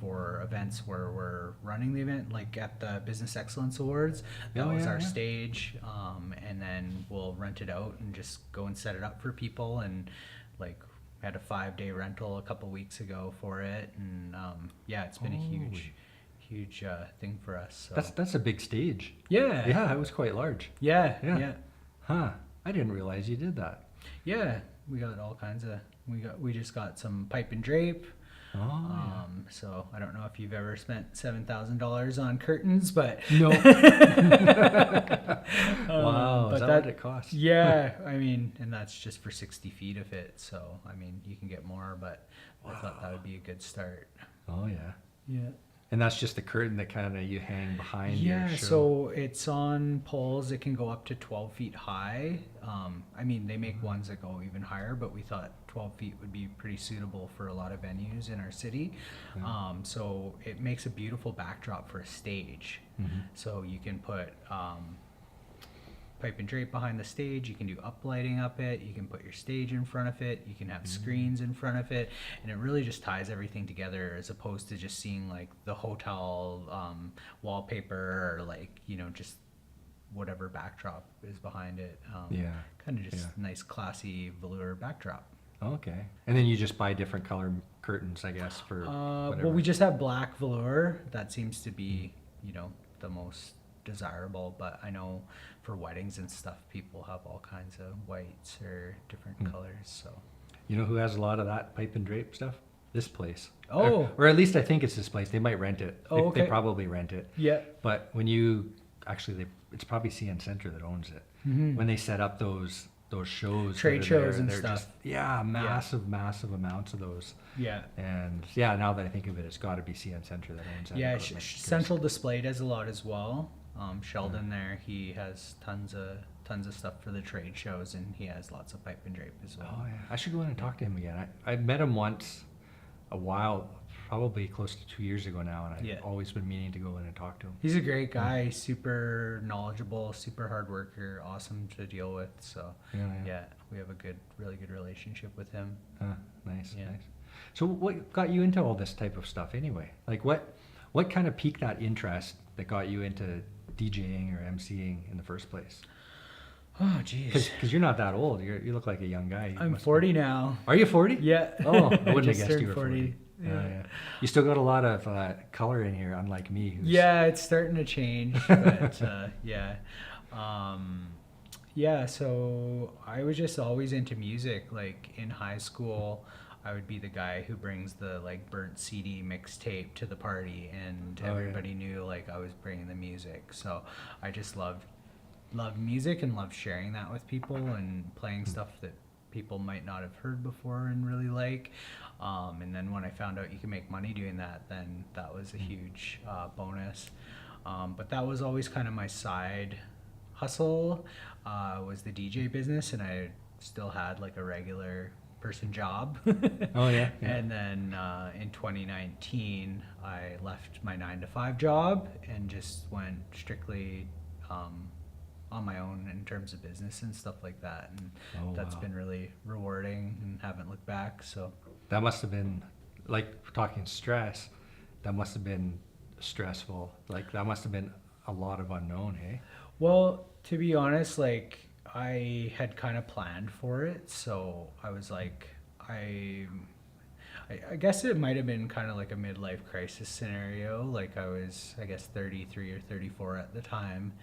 for events where we're running the event, like at the Business Excellence Awards. That was our stage, and then we'll rent it out and just go and set it up for people. And we had a 5-day rental a couple weeks ago for it, and it's been a huge thing for us. So. That's a big stage. Yeah. Yeah, it was quite large. Yeah. Huh. I didn't realize you did that. Yeah, we got all kinds of. We just got some pipe and drape. So I don't know if you've ever spent $7,000 on curtains, but no. Wow, is that what it costs? Yeah, and that's just for 60 feet of it. So you can get more, but I thought that would be a good start. Oh yeah. Yeah. And that's just the curtain that kind of you hang behind your show. So it's on poles. It can go up to 12 feet high. They make ones that go even higher, but we thought 12 feet would be pretty suitable for a lot of venues in our city. So it makes a beautiful backdrop for a stage. So you can put pipe and drape behind the stage. You can do uplighting up it. You can put your stage in front of it. You can have screens in front of it, and it really just ties everything together, as opposed to just seeing the hotel wallpaper, or just whatever backdrop is behind it. Kind of just nice, classy velour backdrop. Okay. And then you just buy different color curtains, I guess, for whatever. Well, we just have black velour. That seems to be, the most desirable, but I know for weddings and stuff, people have all kinds of whites or different colors. So you know who has a lot of that pipe and drape stuff? This place. Oh. Or at least I think it's this place. They might rent it. Oh, okay. They probably rent it. Yeah. But when you it's probably CN Center that owns it. When they set up those shows, trade shows and they're stuff. Massive amounts of those. Yeah. And now that I think of it, it's got to be CN Center that owns that. Yeah, Central Display does a lot as well. Sheldon there, he has tons of stuff for the trade shows, and he has lots of pipe and drape as well. Oh yeah, I should go in and talk to him again. I met him once, a while, probably close to 2 years ago now, and I've always been meaning to go in and talk to him. He's a great guy, super knowledgeable, super hard worker, awesome to deal with. So we have a really good relationship with him. Nice. So what got you into all this type of stuff anyway? What kind of piqued that interest that got you into DJing or MCing in the first place? Oh, geez. Because you're not that old. You look like a young guy. I'm 40 now. Are you 40? Yeah. Oh, I wouldn't have guessed you were 40. Yeah. You still got a lot of color in here, unlike me. Yeah, it's starting to change, but yeah. Um, yeah, so I was just always into music. Like in high school, I would be the guy who brings the like burnt CD mixtape to the party, and Oh, yeah. everybody knew like I was bringing the music. So I just loved music and loved sharing that with people and playing stuff that people might not have heard before and really like. And then when I found out you can make money doing that, then that was a huge bonus. But that was always kind of my side hustle, was the DJ business, and I still had like a regular person job. Oh, yeah. And then in 2019, I left my 9 to 5 job and just went strictly on my own in terms of business and stuff like that. And that's wow. been really rewarding and haven't looked back. So That must have been, like, talking stress, that must have been stressful. Like, that must have been a lot of unknown, hey? well, to be honest, like I had kind of planned for it, so I was like, I guess it might have been kind of like a midlife crisis scenario. Like I was, I guess, 33 or 34 at the time,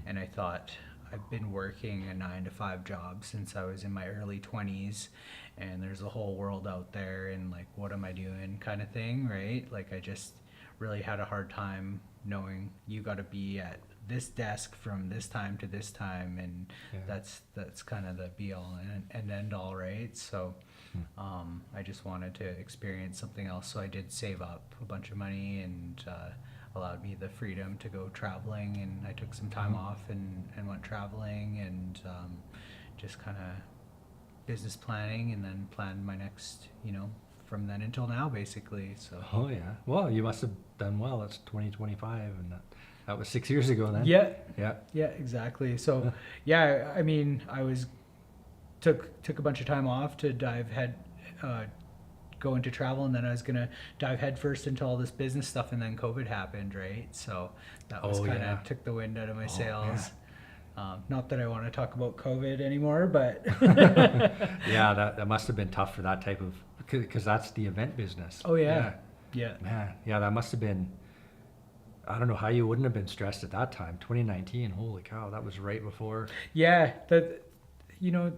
and I thought I've been working a 9 to 5 job since I was in my early 20s, and there's a whole world out there, and like, what am I doing, kind of thing, right? Like I just really had a hard time knowing you got to be at this desk from this time to this time, and Yeah. that's kind of the be all and end all, right? So I just wanted to experience something else, so I did save up a bunch of money, and allowed me the freedom to go traveling, and I took some time off and went traveling, and just kind of business planning, and then planned my next, from then until now, basically. So Oh, yeah. Well, you must have done well. It's 2025, and that was 6 years ago then. yeah, Yeah. yeah, exactly. So yeah, I mean, I was took a bunch of time off to go into travel, and then I was gonna dive headfirst into all this business stuff, and then COVID happened, right? So that was Oh, kind of yeah. took the wind out of my Oh, sails. Not that I want to talk about COVID anymore, but Yeah, that must have been tough for that type of, because that's the event business. oh yeah, yeah. Man, yeah, that must have been, I don't know how you wouldn't have been stressed at that time. 2019, holy cow, that was right before. Yeah, that you know,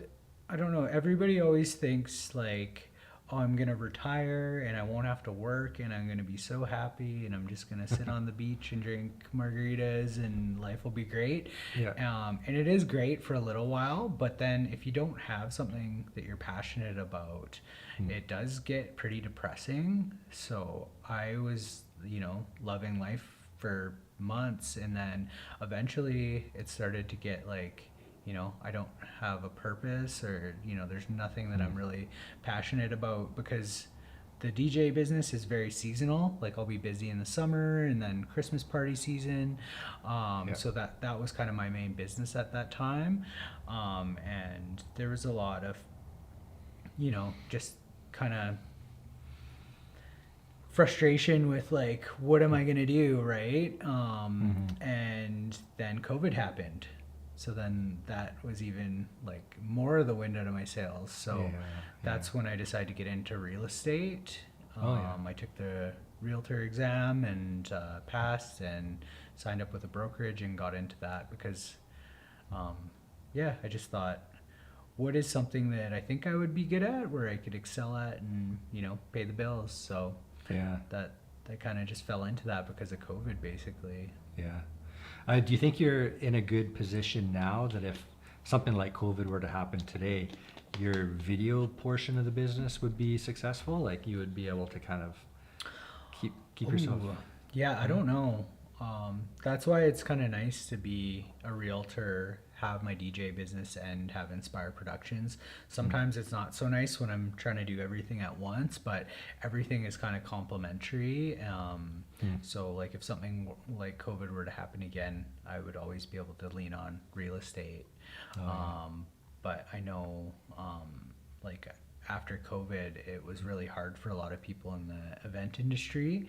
I don't know. Everybody always thinks like, oh, I'm gonna retire and I won't have to work and I'm gonna be so happy and I'm just gonna sit on the beach and drink margaritas and life will be great. Yeah. And it is great for a little while, but then if you don't have something that you're passionate about, it does get pretty depressing. So I was, loving life for months, and then eventually it started to get like, I don't have a purpose, or there's nothing that I'm really passionate about, because the DJ business is very seasonal. Like I'll be busy in the summer and then Christmas party season. So that was kind of my main business at that time. And there was a lot of, just kind of frustration with like, what am I going to do? Right. And then COVID happened. So then that was even like more of the wind out of my sails. So that's when I decided to get into real estate. I took the realtor exam and passed, and signed up with a brokerage and got into that because, I just thought, what is something that I think I would be good at, where I could excel at and, pay the bills. So that kind of just fell into that because of COVID, basically. Yeah. Do you think you're in a good position now that if something like COVID were to happen today, your video portion of the business would be successful? Like you would be able to kind of keep yourself. Yeah, I don't know. That's why it's kind of nice to be a realtor, have my DJ business, and have Inspire Productions. Sometimes it's not so nice when I'm trying to do everything at once, but everything is kind of complementary. So like if something like COVID were to happen again, I would always be able to lean on real estate. But I know like after COVID, it was really hard for a lot of people in the event industry.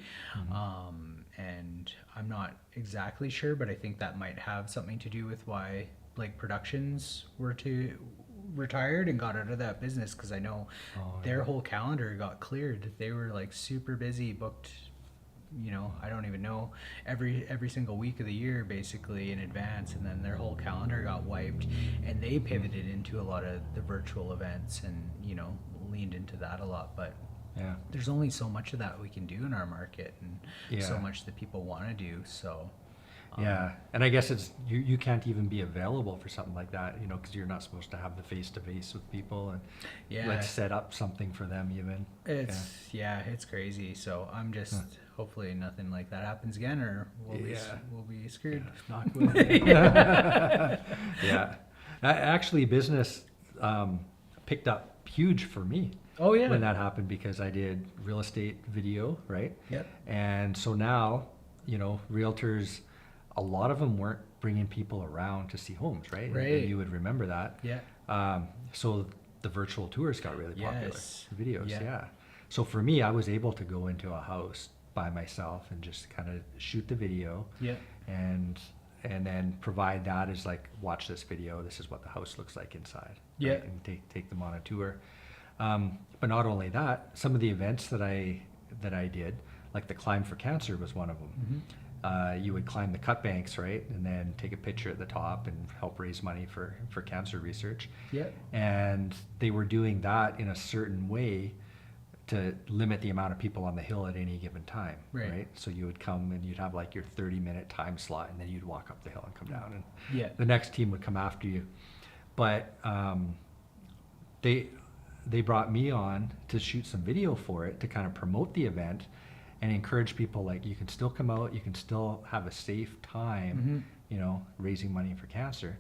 And I'm not exactly sure, but I think that might have something to do with why like productions were to retired and got out of that business because I know Oh, their yeah. whole calendar got cleared. They were like super busy, booked, I don't even know, every single week of the year basically in advance, and then their whole calendar got wiped, and they pivoted into a lot of the virtual events and leaned into that a lot. But Yeah. there's only so much of that we can do in our market, and so Yeah. much that people want to do. So Yeah, and I guess it's you can't even be available for something like that, because you're not supposed to have the face to face with people and yeah, like set up something for them even. it's crazy. So I'm just hopefully nothing like that happens again, or Yeah. we'll be screwed. Knock wood. Yeah, actually, business picked up huge for me Oh yeah. when that happened because I did real estate video, right? Yep. And so now, realtors, a lot of them weren't bringing people around to see homes, right? Right. And you would remember that. Yeah. So the virtual tours got really popular. Yes. Videos, Yeah. yeah. So for me, I was able to go into a house by myself and just kind of shoot the video Yeah. and then provide that as like, watch this video. This is what the house looks like inside. Yeah. Right? And take them on a tour. But not only that, some of the events that I did, like the Climb for Cancer was one of them. Mm-hmm. You would climb the cut banks, right, and then take a picture at the top and help raise money for cancer research. Yeah. And they were doing that in a certain way to limit the amount of people on the hill at any given time, Right. So you would come and you'd have like your 30-minute time slot, and then you'd walk up the hill and come down, and Yeah. the next team would come after you. But they brought me on to shoot some video for it to kind of promote the event and encourage people, like, you can still come out, you can still have a safe time, raising money for cancer.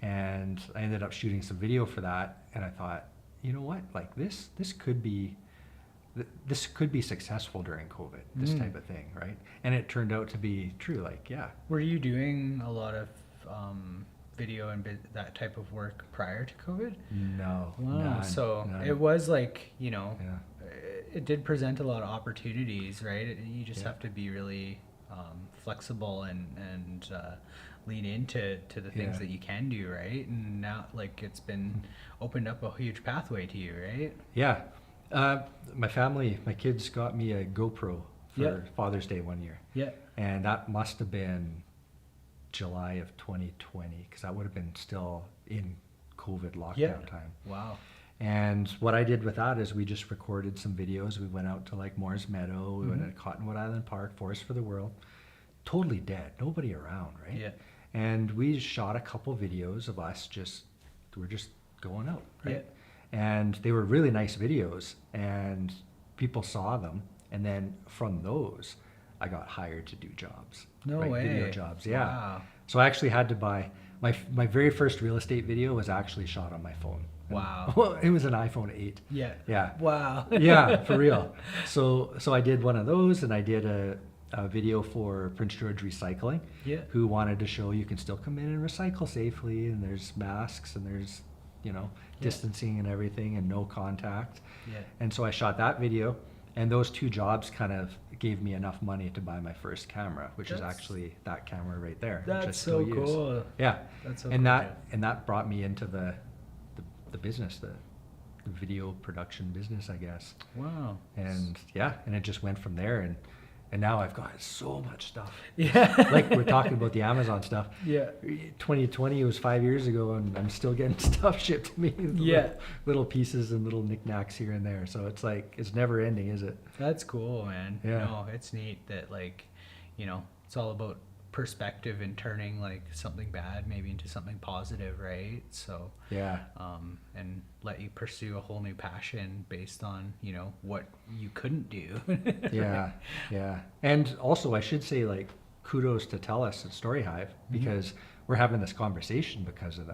And I ended up shooting some video for that, and I thought, you know what, like this could be successful during COVID, this type of thing, right? And it turned out to be true. Like, yeah. Were you doing a lot of video and that type of work prior to COVID? No. Wow. None, So none. it was like, Yeah. it did present a lot of opportunities, right? You just Yeah. have to be really flexible and lean into the things Yeah. that you can do, right? And now, like, it's been opened up a huge pathway to you, right? Yeah. My kids got me a GoPro for Yeah. Father's Day one year. Yeah. And that must have been July of 2020, because that would have been still in COVID lockdown Yeah. time. Wow. And what I did with that is we just recorded some videos. We went out to like Moore's Meadow, we went to Cottonwood Island Park, Forest for the World. Totally dead, nobody around, right? Yeah. And we shot a couple videos of us we're just going out, right? And they were really nice videos, and people saw them. And then from those, I got hired to do jobs. No right? way. Video jobs, yeah. Wow. So I actually had to buy, my very first real estate video was actually shot on my phone. And- Wow. Well, it was an iPhone 8. Yeah. Yeah. Wow. Yeah, for real. So I did one of those, and I did a video for Prince George Recycling, Yeah. who wanted to show you can still come in and recycle safely, and there's masks, and there's, distancing and everything, and no contact. Yeah. And so I shot that video, and those two jobs kind of gave me enough money to buy my first camera, which is That's- actually that camera right there, which I That's still so use. cool. Yeah. That's so and cool, that brought me into the business, the video production business, I guess. Wow. And yeah, and it just went from there, and now I've got so much stuff. Yeah. Like we're talking about the Amazon stuff. Yeah. 2020 was 5 years ago, and I'm still getting stuff shipped to me. Yeah. Little pieces and little knickknacks here and there. So it's like, it's never ending, is it? That's cool, man. Yeah. No, it's neat that, like, it's all about perspective and turning like something bad maybe into something positive, right? So Yeah. and let you pursue a whole new passion based on what you couldn't do. Yeah. Yeah. And also I should say, like, kudos to TELUS and Story Hive, because we're having this conversation because of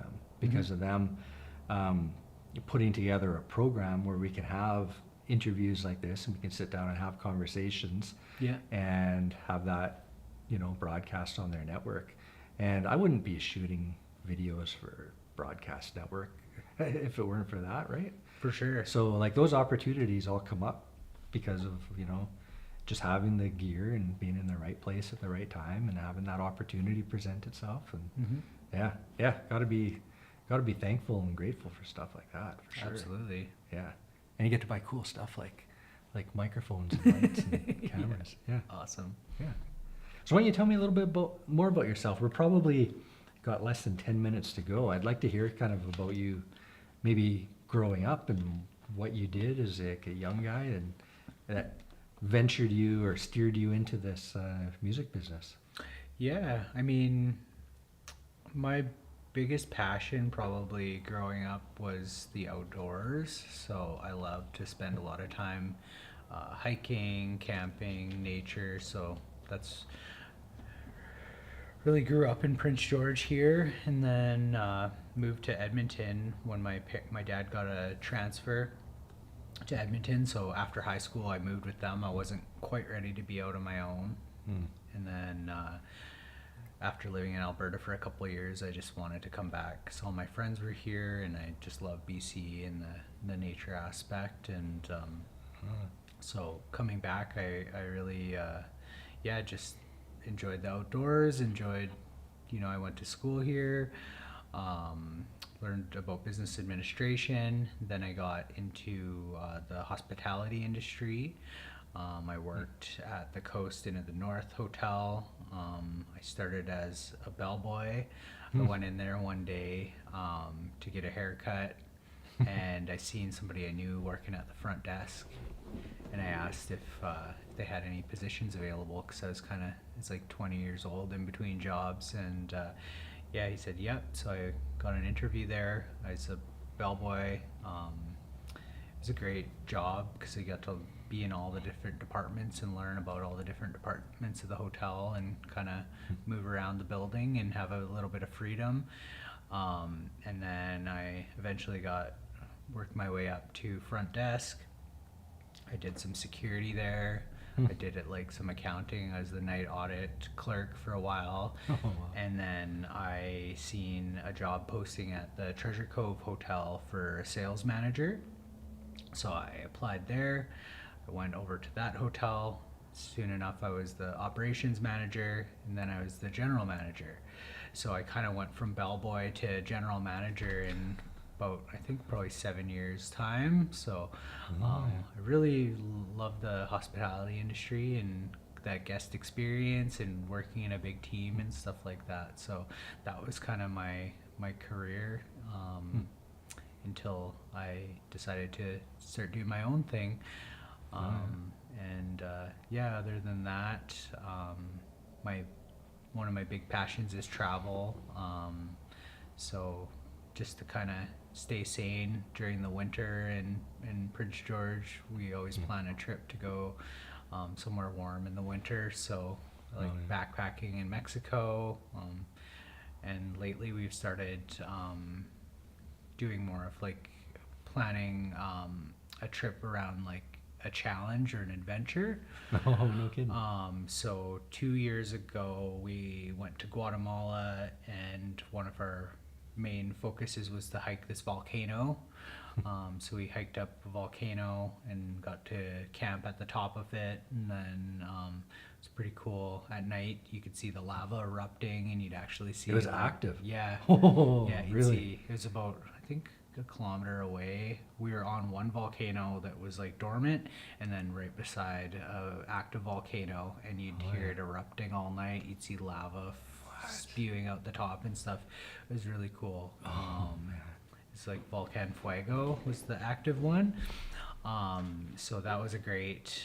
them, putting together a program where we can have interviews like this, and we can sit down and have conversations Yeah. and have that, broadcast on their network. And I wouldn't be shooting videos for broadcast network if it weren't for that, right? For sure. So like those opportunities all come up because of, just having the gear and being in the right place at the right time and having that opportunity present itself. And yeah, gotta be got to be thankful and grateful for stuff like that, for sure. Absolutely. Yeah. And you get to buy cool stuff like microphones and lights and cameras. Yeah. Awesome. Yeah. So why don't you tell me a little bit more about yourself? We're probably got less than 10 minutes to go. I'd like to hear kind of about you, maybe growing up and what you did as like a young guy and that ventured you or steered you into this music business. Yeah, I mean, my biggest passion probably growing up was the outdoors. So I love to spend a lot of time hiking, camping, nature. So that's really grew up in Prince George here, and then moved to Edmonton when my dad got a transfer to Edmonton. So after high school, I moved with them. I wasn't quite ready to be out on my own, and then after living in Alberta for a couple of years, I just wanted to come back because all my friends were here, and I just love BC and the nature aspect. And so coming back, I really just enjoyed the outdoors. I went to school here, learned about business administration. Then I got into the hospitality industry. I worked at the Coast and at the North Hotel. I started as a bellboy. I went in there one day to get a haircut, and I seen somebody I knew working at the front desk, and I asked if they had any positions available because it's like 20 years old in between jobs, and he said yep. So I got an interview there. I was a bellboy. It was a great job because I got to be in all the different departments and learn about all the different departments of the hotel and kind of move around the building and have a little bit of freedom. And then I eventually worked my way up to front desk. I did some security there. I did some accounting. I was the night audit clerk for a while. Oh, wow. And then I seen a job posting at the Treasure Cove Hotel for a sales manager. So I applied there. I went over to that hotel. Soon enough, I was the operations manager, and then I was the general manager. So I kind of went from bellboy to general manager in about, I think, probably 7 years' time. So I really love the hospitality industry and that guest experience and working in a big team and stuff like that. So that was kind of my career until I decided to start doing my own thing. Other than that, one of my big passions is travel. So just to kind of stay sane during the winter in Prince George, we always plan a trip to go somewhere warm in the winter. So backpacking in Mexico. And lately we've started doing more of planning a trip around a challenge or an adventure. Oh, no kidding. So 2 years ago we went to Guatemala, and one of our main focuses was to hike this volcano. So we hiked up a volcano and got to camp at the top of it, and then it's pretty cool. At night you could see the lava erupting, and you'd actually see It was active. Yeah. Oh, Yeah, you'd really? see it was about, I think, a kilometer away. We were on one volcano that was dormant, and then right beside a active volcano, and you'd hear it erupting all night. You'd see lava spewing out the top and stuff. It was really cool. Man. It's Volcan Fuego was the active one. So that was a great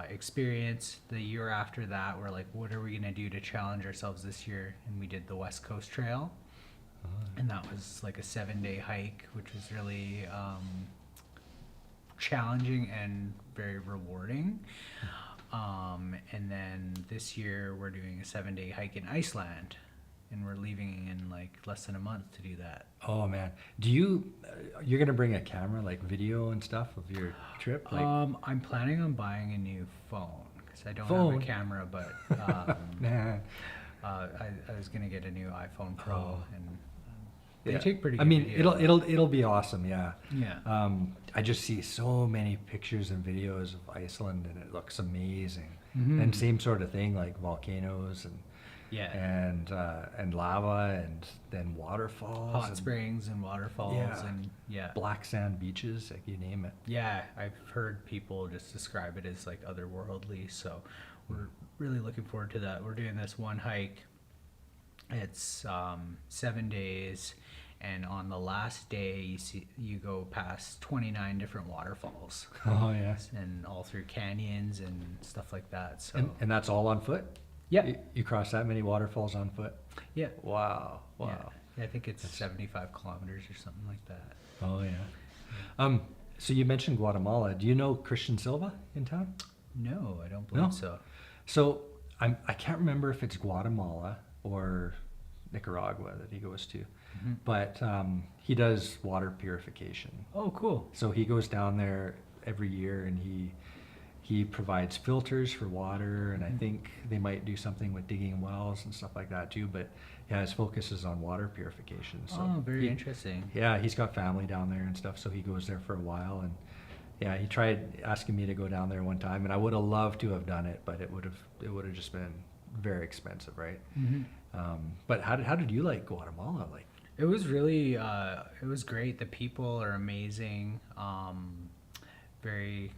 experience. The year after that, we're what are we gonna do to challenge ourselves this year? And we did the West Coast Trail. And that was a 7-day hike, which was really challenging and very rewarding. And then this year we're doing a 7-day hike in Iceland, and we're leaving in less than a month to do that. Oh man, you're gonna bring a camera, video and stuff of your trip? I'm planning on buying a new phone because I don't have a camera, but Man. I was gonna get a new iPhone Pro, and they take pretty good I mean, video. it'll be awesome. Yeah. Yeah. I just see so many pictures and videos of Iceland, and it looks amazing. Mhm. And same sort of thing, volcanoes, and Yeah. and lava, and then waterfalls, Hot and springs and waterfalls Yeah. and yeah. black sand beaches, like you name it. Yeah, I've heard people just describe it as like otherworldly, so we're really looking forward to that. We're doing this one hike. It's 7 days, and on the last day, you go past 29 different waterfalls, Oh yeah. and all through canyons and stuff like that. So And that's all on foot? yeah, You cross that many waterfalls on foot? yeah, Wow. yeah. Wow. Yeah, I think it's 75 kilometers or something like that. Oh yeah. Um, so you mentioned Guatemala. Do you know Christian Silva in town? No, I don't believe No? so. So I can't remember if it's Guatemala or Nicaragua that he goes to, but he does water purification. Oh, cool. So he goes down there every year, and he provides filters for water, and I think they might do something with digging wells and stuff like that too. But yeah, his focus is on water purification. So Oh, very he- interesting. Yeah, he's got family down there and stuff, so he goes there for a while. And yeah, he tried asking me to go down there one time, and I would have loved to have done it, but it would have just been very expensive, right? Mm-hmm. But how did you like Guatemala? Like, It was really, it was great. The people are amazing, very,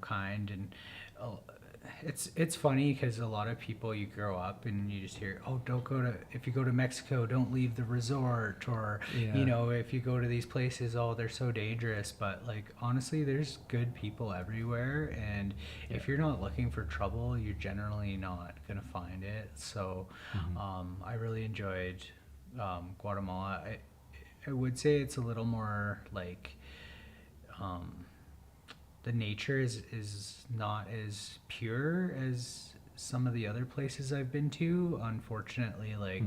kind, and uh, it's funny because a lot of people, you grow up and you just hear, oh, if you go to Mexico, don't leave the resort, or Yeah. if you go to these places, oh, they're so dangerous. But like honestly, there's good people everywhere, and if you're not looking for trouble, you're generally not gonna find it. So, I really enjoyed Guatemala. I would say it's a little more like the nature is not as pure as some of the other places I've been to. Unfortunately, like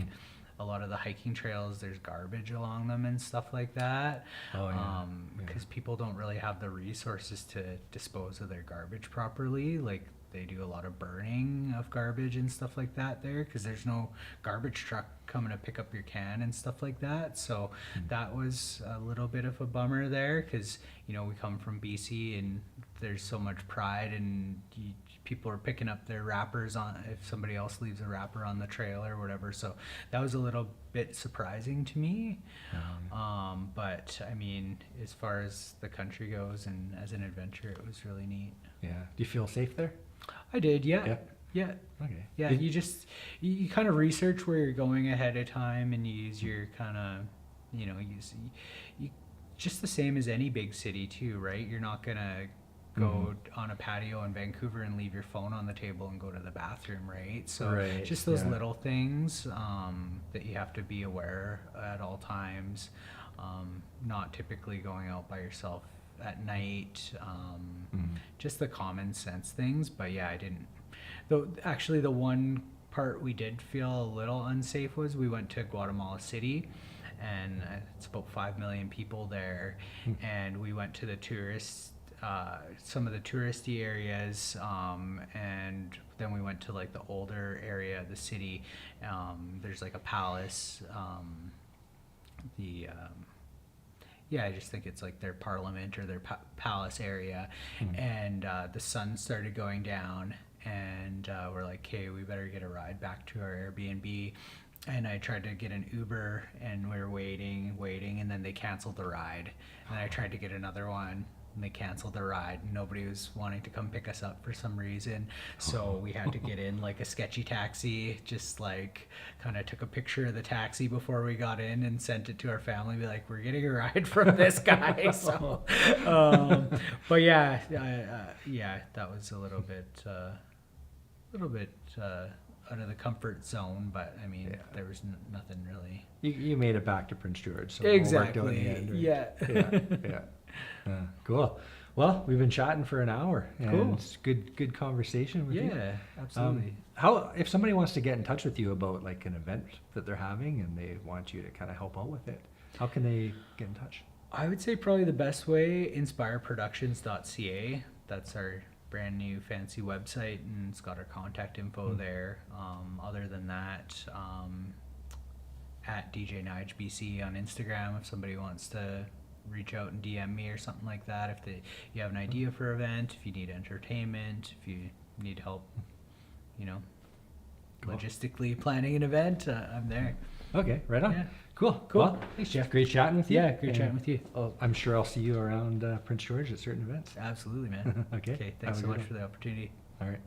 a lot of the hiking trails, there's garbage along them and stuff like that. Oh, yeah. Because people don't really have the resources to dispose of their garbage properly. Like they do a lot of burning of garbage and stuff like that there, because there's no garbage truck coming to pick up your can and stuff like that. So that was a little bit of a bummer there, because we come from BC and there's so much pride, and people are picking up their wrappers on if somebody else leaves a wrapper on the trail or whatever. So that was a little bit surprising to me. But I mean, as far as the country goes and as an adventure, it was really neat. yeah. Do you feel safe there? I did, yeah. Yeah. Yeah. Okay. Yeah, Did- you kind of research where you're going ahead of time, and you use your kind of, you just the same as any big city too, right? You're not gonna go on a patio in Vancouver and leave your phone on the table and go to the bathroom, right? So Right, just those yeah. little things that you have to be aware at all times. Not typically going out by yourself at night. Just the common sense things. But yeah, I didn't. Though actually, the one part we did feel a little unsafe was we went to Guatemala City, and it's about 5 million people there, and we went to the some of the touristy areas, and then we went to like the older area of the city. There's like a palace. I just think it's like their parliament or their palace area, and the sun started going down, and we're like, okay, we better get a ride back to our Airbnb. And I tried to get an Uber, and we were waiting, and then they canceled the ride. And I tried to get another one, and they canceled the ride. Nobody was wanting to come pick us up for some reason. So we had to get in like a sketchy taxi, just like kind of took a picture of the taxi before we got in and sent it to our family, be like, we're getting a ride from this guy. So, but yeah, that was a little bit out of the comfort zone, but I mean, there was nothing really. You made it back to Prince George, so it all worked out in the end, right? Yeah. Yeah. Cool. Well, we've been chatting for an hour, and Cool. it's good conversation with you. Yeah, absolutely. How if somebody wants to get in touch with you about like an event that they're having and they want you to kind of help out with it, how can they get in touch? I would say probably the best way, inspireproductions.ca. That's our brand new fancy website, and it's got our contact info there. Other than that, at DJ Nige BC on Instagram, if somebody wants to reach out and DM me or something like that, if you have an idea for an event, if you need entertainment, if you need help, Cool. logistically planning an event, I'm there. Okay, right on. Yeah. Cool. Cool. Well, Thanks, Jeff. great chatting with you. Yeah, great chatting And with you. I'm sure I'll see you around Prince George at certain events. Absolutely, man. Okay. Okay, Have thanks a so good much one. for the opportunity. All right.